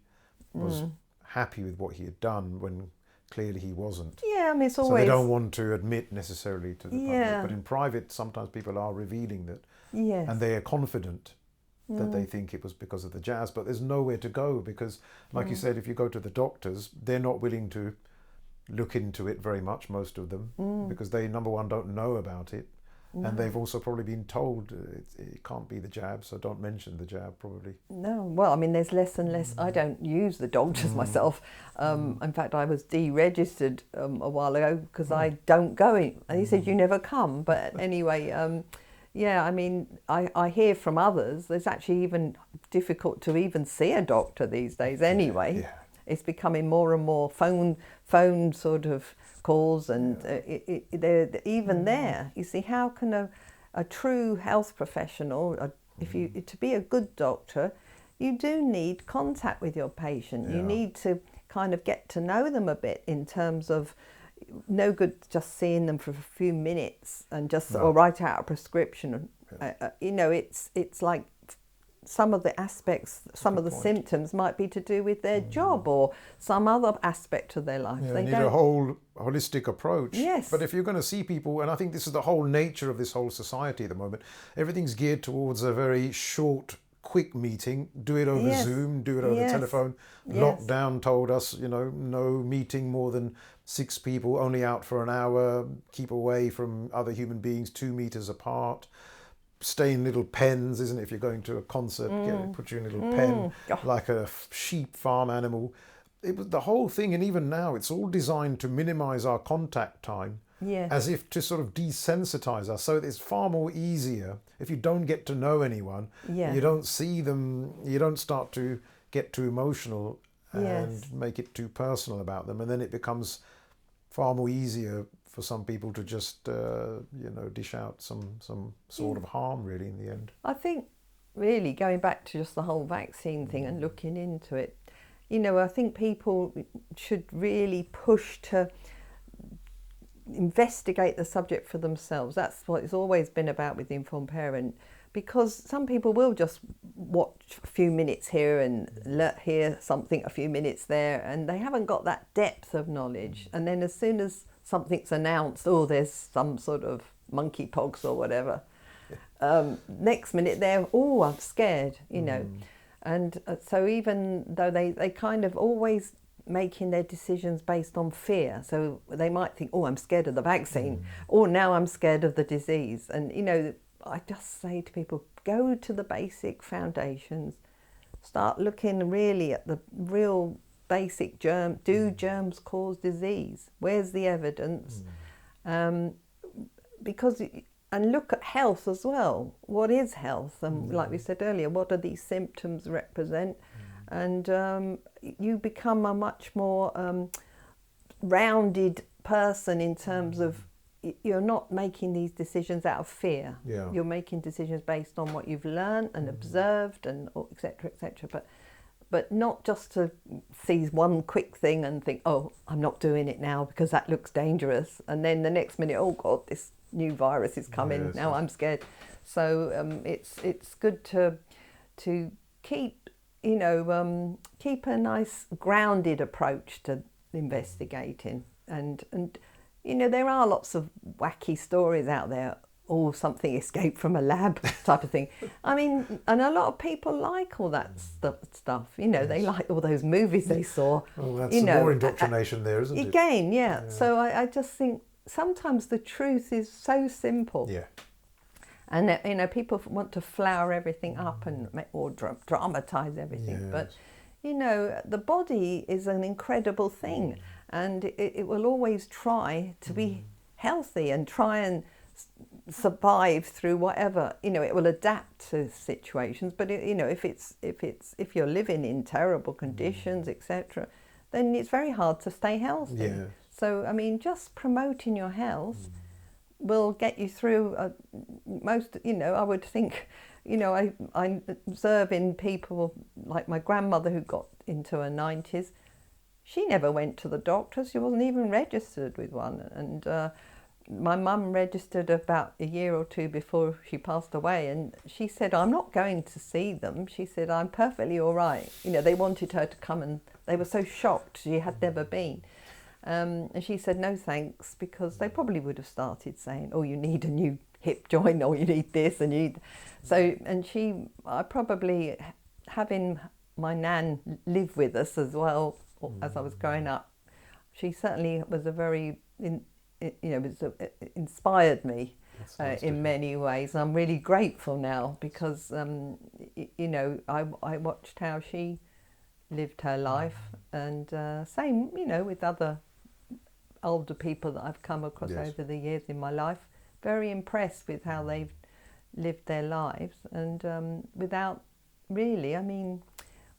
was happy with what he had done when clearly he wasn't. Yeah, I mean, it's always... So they don't want to admit necessarily to the public. But in private, sometimes people are revealing that. Yes. And they are confident that they think it was because of the jabs. But there's nowhere to go because, like you said, if you go to the doctors, they're not willing to look into it very much, most of them, because they, number one, don't know about it. And they've also probably been told it can't be the jab, so don't mention the jab, probably. No, well, I mean, there's less and less. I don't use the doctors myself. In fact, I was deregistered a while ago because I don't go in. And he said, you never come. But anyway, yeah, I mean, I hear from others, it's actually even difficult to even see a doctor these days anyway. Yeah. It's becoming more and more phone sort of calls, and they're even there. You see, how can a true health professional, to be a good doctor, you do need contact with your patient. You need to kind of get to know them a bit in terms of no good just seeing them for a few minutes and just or write out a prescription. You know, it's like some of the aspects, some of the symptoms might be to do with their job or some other aspect of their life. Yeah, they need a whole holistic approach. Yes. But if you're going to see people, and I think this is the whole nature of this whole society at the moment, everything's geared towards a very short, quick meeting. Do it over Zoom, do it over telephone. Lockdown told us, you know, no meeting more than 6 people, only out for an hour, keep away from other human beings 2 meters apart. Stay in little pens, isn't it? If you're going to a concert, put you in a little pen, like a sheep farm animal. It was the whole thing, and even now, it's all designed to minimize our contact time, as if to sort of desensitize us. So it's far more easier if you don't get to know anyone, you don't see them, you don't start to get too emotional and make it too personal about them, and then it becomes far more easier for some people to just, you know, dish out some sort of harm, really, in the end. I think, really, going back to just the whole vaccine thing and looking into it, you know, I think people should really push to investigate the subject for themselves. That's what it's always been about with the Informed Parent, because some people will just watch a few minutes here and hear something a few minutes there, and they haven't got that depth of knowledge. And then as soon as something's announced, oh, there's some sort of monkeypox or whatever, next minute they're, oh, I'm scared, you know. And so even though they kind of always making their decisions based on fear, so they might think, oh, I'm scared of the vaccine, or now I'm scared of the disease. And, you know, I just say to people, go to the basic foundations, start looking really at the real basic germ. Do germs cause disease? Where's the evidence? Because, and look at health as well. What is health? And like we said earlier, what do these symptoms represent? And you become a much more rounded person in terms of you're not making these decisions out of fear. You're making decisions based on what you've learned and observed, and et cetera, but not just to seize one quick thing and think, oh, I'm not doing it now because that looks dangerous, and then the next minute, oh God, this new virus is coming, now I'm scared. So it's good to keep, you know, keep a nice grounded approach to investigating, and you know, there are lots of wacky stories out there, or something escaped from a lab type of thing. I mean, and a lot of people like all that stuff, you know, they like all those movies they saw. Well, that's you know, more indoctrination there, isn't it? Again, so I just think sometimes the truth is so simple. And, you know, people want to flower everything up and or dramatise everything. But, you know, the body is an incredible thing, and it will always try to be healthy and try and survive through whatever, you know. It will adapt to situations, but you know, if you're living in terrible conditions, etc., then it's very hard to stay healthy. So I mean, just promoting your health will get you through most, you know. I would think, you know, I observe in people like my grandmother, who got into her 90s. She never went to the doctor. She wasn't even registered with one. And my mum registered about a year or two before she passed away, and she said, I'm not going to see them. She said, I'm perfectly all right. You know, they wanted her to come, and they were so shocked she had never been. And she said, no thanks, because they probably would have started saying, oh, you need a new hip joint, or you need this, and you need... So, and I probably, having my nan live with us as well, as I was growing up, she certainly was a very... inspired me in many ways. I'm really grateful now because, you know, I watched how she lived her life, and same, you know, with other older people that I've come across over the years in my life. Very impressed with how they've lived their lives, and without really, I mean,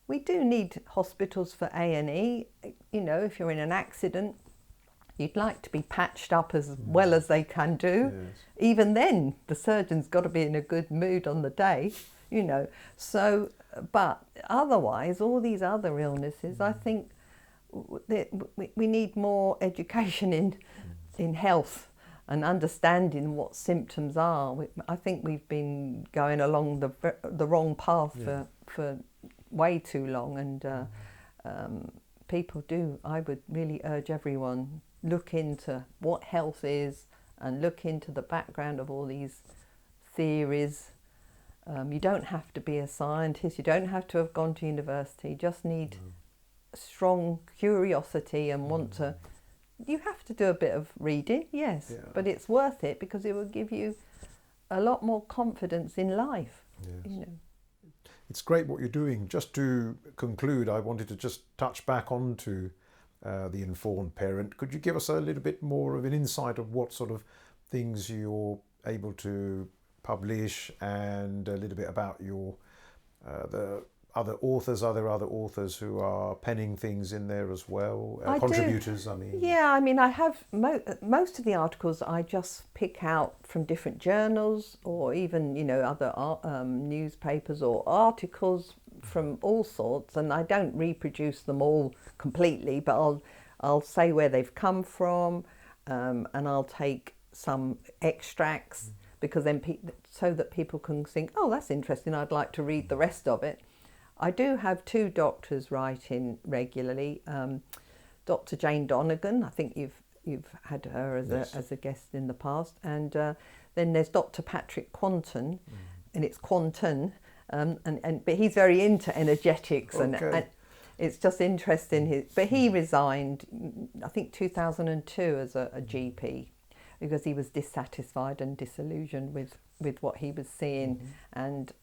we do need hospitals for A&E. You know, if you're in an accident, you'd like to be patched up as well as they can do. Even then, the surgeon's got to be in a good mood on the day, you know. So, but otherwise, all these other illnesses, I think we need more education in health and understanding what symptoms are. I think we've been going along the wrong path for way too long, and people do. I would really urge everyone, look into what health is and look into the background of all these theories. You don't have to be a scientist, you don't have to have gone to university, you just need strong curiosity and want to. You have to do a bit of reading, yes, but it's worth it because it will give you a lot more confidence in life. You know. It's great what you're doing. Just to conclude, I wanted to just touch back onto the informed parent. Could you give us a little bit more of an insight of what sort of things you're able to publish, and a little bit about your the other authors? Are there other authors who are penning things in there as well? Contributors, I mean. Yeah, I mean, I have most of the articles I just pick out from different journals, or even, you know, other newspapers or articles from all sorts, and I don't reproduce them all completely, but I'll say where they've come from, and I'll take some extracts, because then so that people can think, oh, that's interesting, I'd like to read the rest of it. I do have two doctors writing regularly. Dr. Jane Donegan, I think you've had her as a guest in the past, and then there's Dr. Patrick Quanton, and it's Quanton, but he's very into energetics, and it's just interesting. But he resigned, I think 2002, as a GP, because he was dissatisfied and disillusioned with what he was seeing, and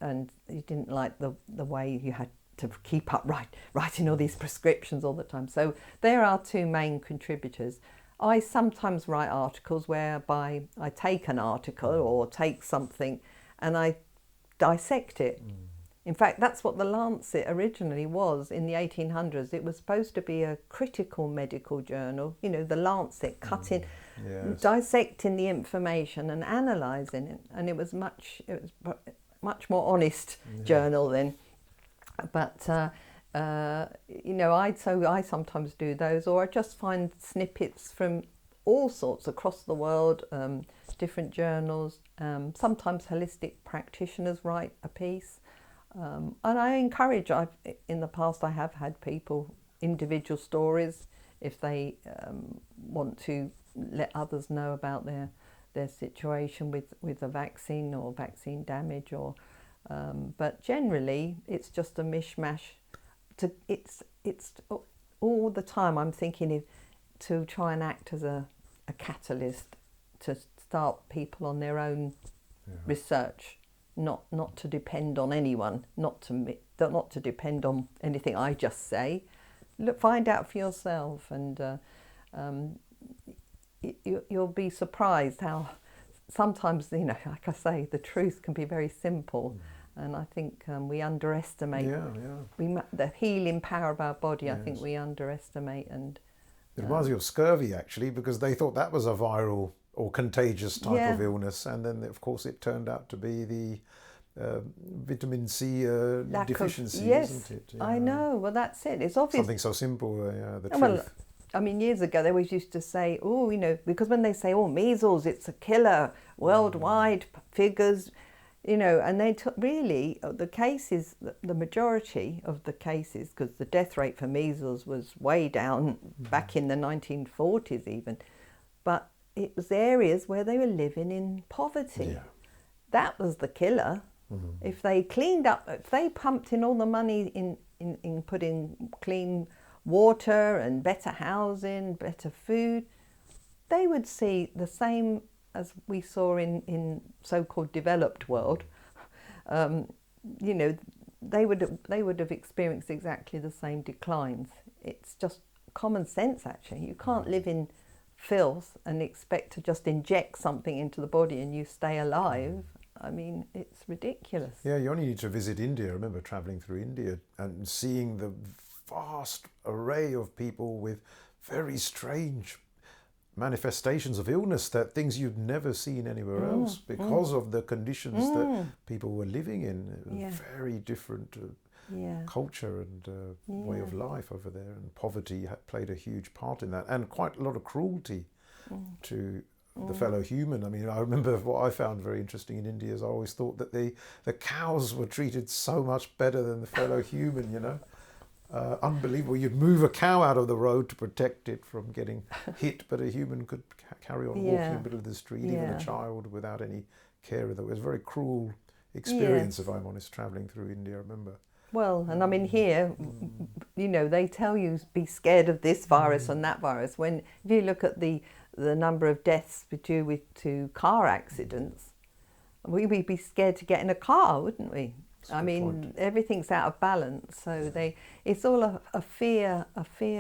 he didn't like the way you had to keep up writing all these prescriptions all the time. So there are two main contributors. I sometimes write articles whereby I take an article or take something and I dissect it. In fact, that's what the Lancet originally was in the 1800s. It was supposed to be a critical medical journal, you know, the Lancet, cutting, dissecting the information and analysing it. And it was much more honest journal then. But, you know, I sometimes do those, or I just find snippets from all sorts across the world, different journals. Sometimes holistic practitioners write a piece. And I encourage, in the past I have had people, individual stories, if they want to let others know about their situation with a vaccine or vaccine damage, or but generally it's just a mishmash. It's all the time I'm thinking to try and act as a catalyst to start people on their own research. Not to depend on anyone, not to depend on anything I just say. Look, find out for yourself, and you'll be surprised how sometimes, you know, like I say, the truth can be very simple, and I think we underestimate the healing power of our body. I think we underestimate, and it reminds me of scurvy, actually, because they thought that was a viral or contagious type of illness, and then of course it turned out to be the vitamin C deficiency, isn't it? I know. Well, that's it. It's obvious. Something so simple, the truth. Well, I mean, years ago they always used to say, oh, you know, because when they say, oh, measles, it's a killer, worldwide figures, you know, and they really, the cases, the majority of the cases, because the death rate for measles was way down back in the 1940s even, but it was areas where they were living in poverty. That was the killer. If they cleaned up, if they pumped in all the money in putting clean water and better housing, better food, they would see the same as we saw in so-called developed world. You know, they would have experienced exactly the same declines. It's just common sense, actually. You can't live in filth and expect to just inject something into the body and you stay alive. I mean, it's ridiculous. Yeah, you only need to visit India. I remember travelling through India and seeing the vast array of people with very strange manifestations of illness, that things you'd never seen anywhere else because of the conditions that people were living in. It was very different Yeah. culture and way of life over there, and poverty played a huge part in that, and quite a lot of cruelty to the fellow human. I mean, I remember what I found very interesting in India is I always thought that the cows were treated so much better than the fellow human, you know. Unbelievable. You'd move a cow out of the road to protect it from getting hit, but a human could carry on walking in the middle of the street, even a child, without any care of it. It was a very cruel experience, if I'm honest, travelling through India, I remember. Well, and I mean here, you know, they tell you be scared of this virus and that virus. When if you look at the number of deaths due to car accidents, we'd be scared to get in a car, wouldn't we? I mean, everything's out of balance. So it's all a fear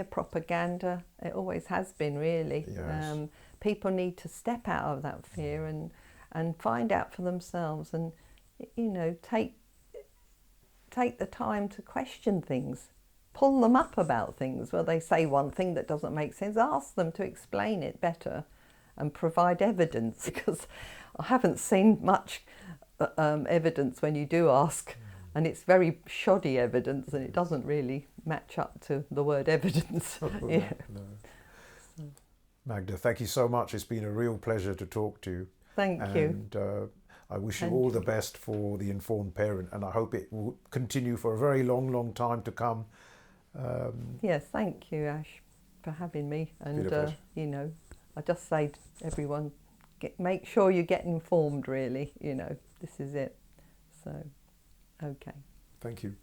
propaganda. It always has been, really. Yes. People need to step out of that fear and find out for themselves, and you know, take the time to question things, pull them up about things where they say one thing that doesn't make sense. Ask them to explain it better and provide evidence, because I haven't seen much evidence when you do ask, and it's very shoddy evidence, and it doesn't really match up to the word evidence. Yeah. No. Magda, thank you so much. It's been a real pleasure to talk to you. Thank you. And I wish you all the best for The Informed Parent, and I hope it will continue for a very long, long time to come. Yes, thank you, Ash, for having me. And you know, I just say to everyone, make sure you get informed, really. You know, this is it. So, okay. Thank you.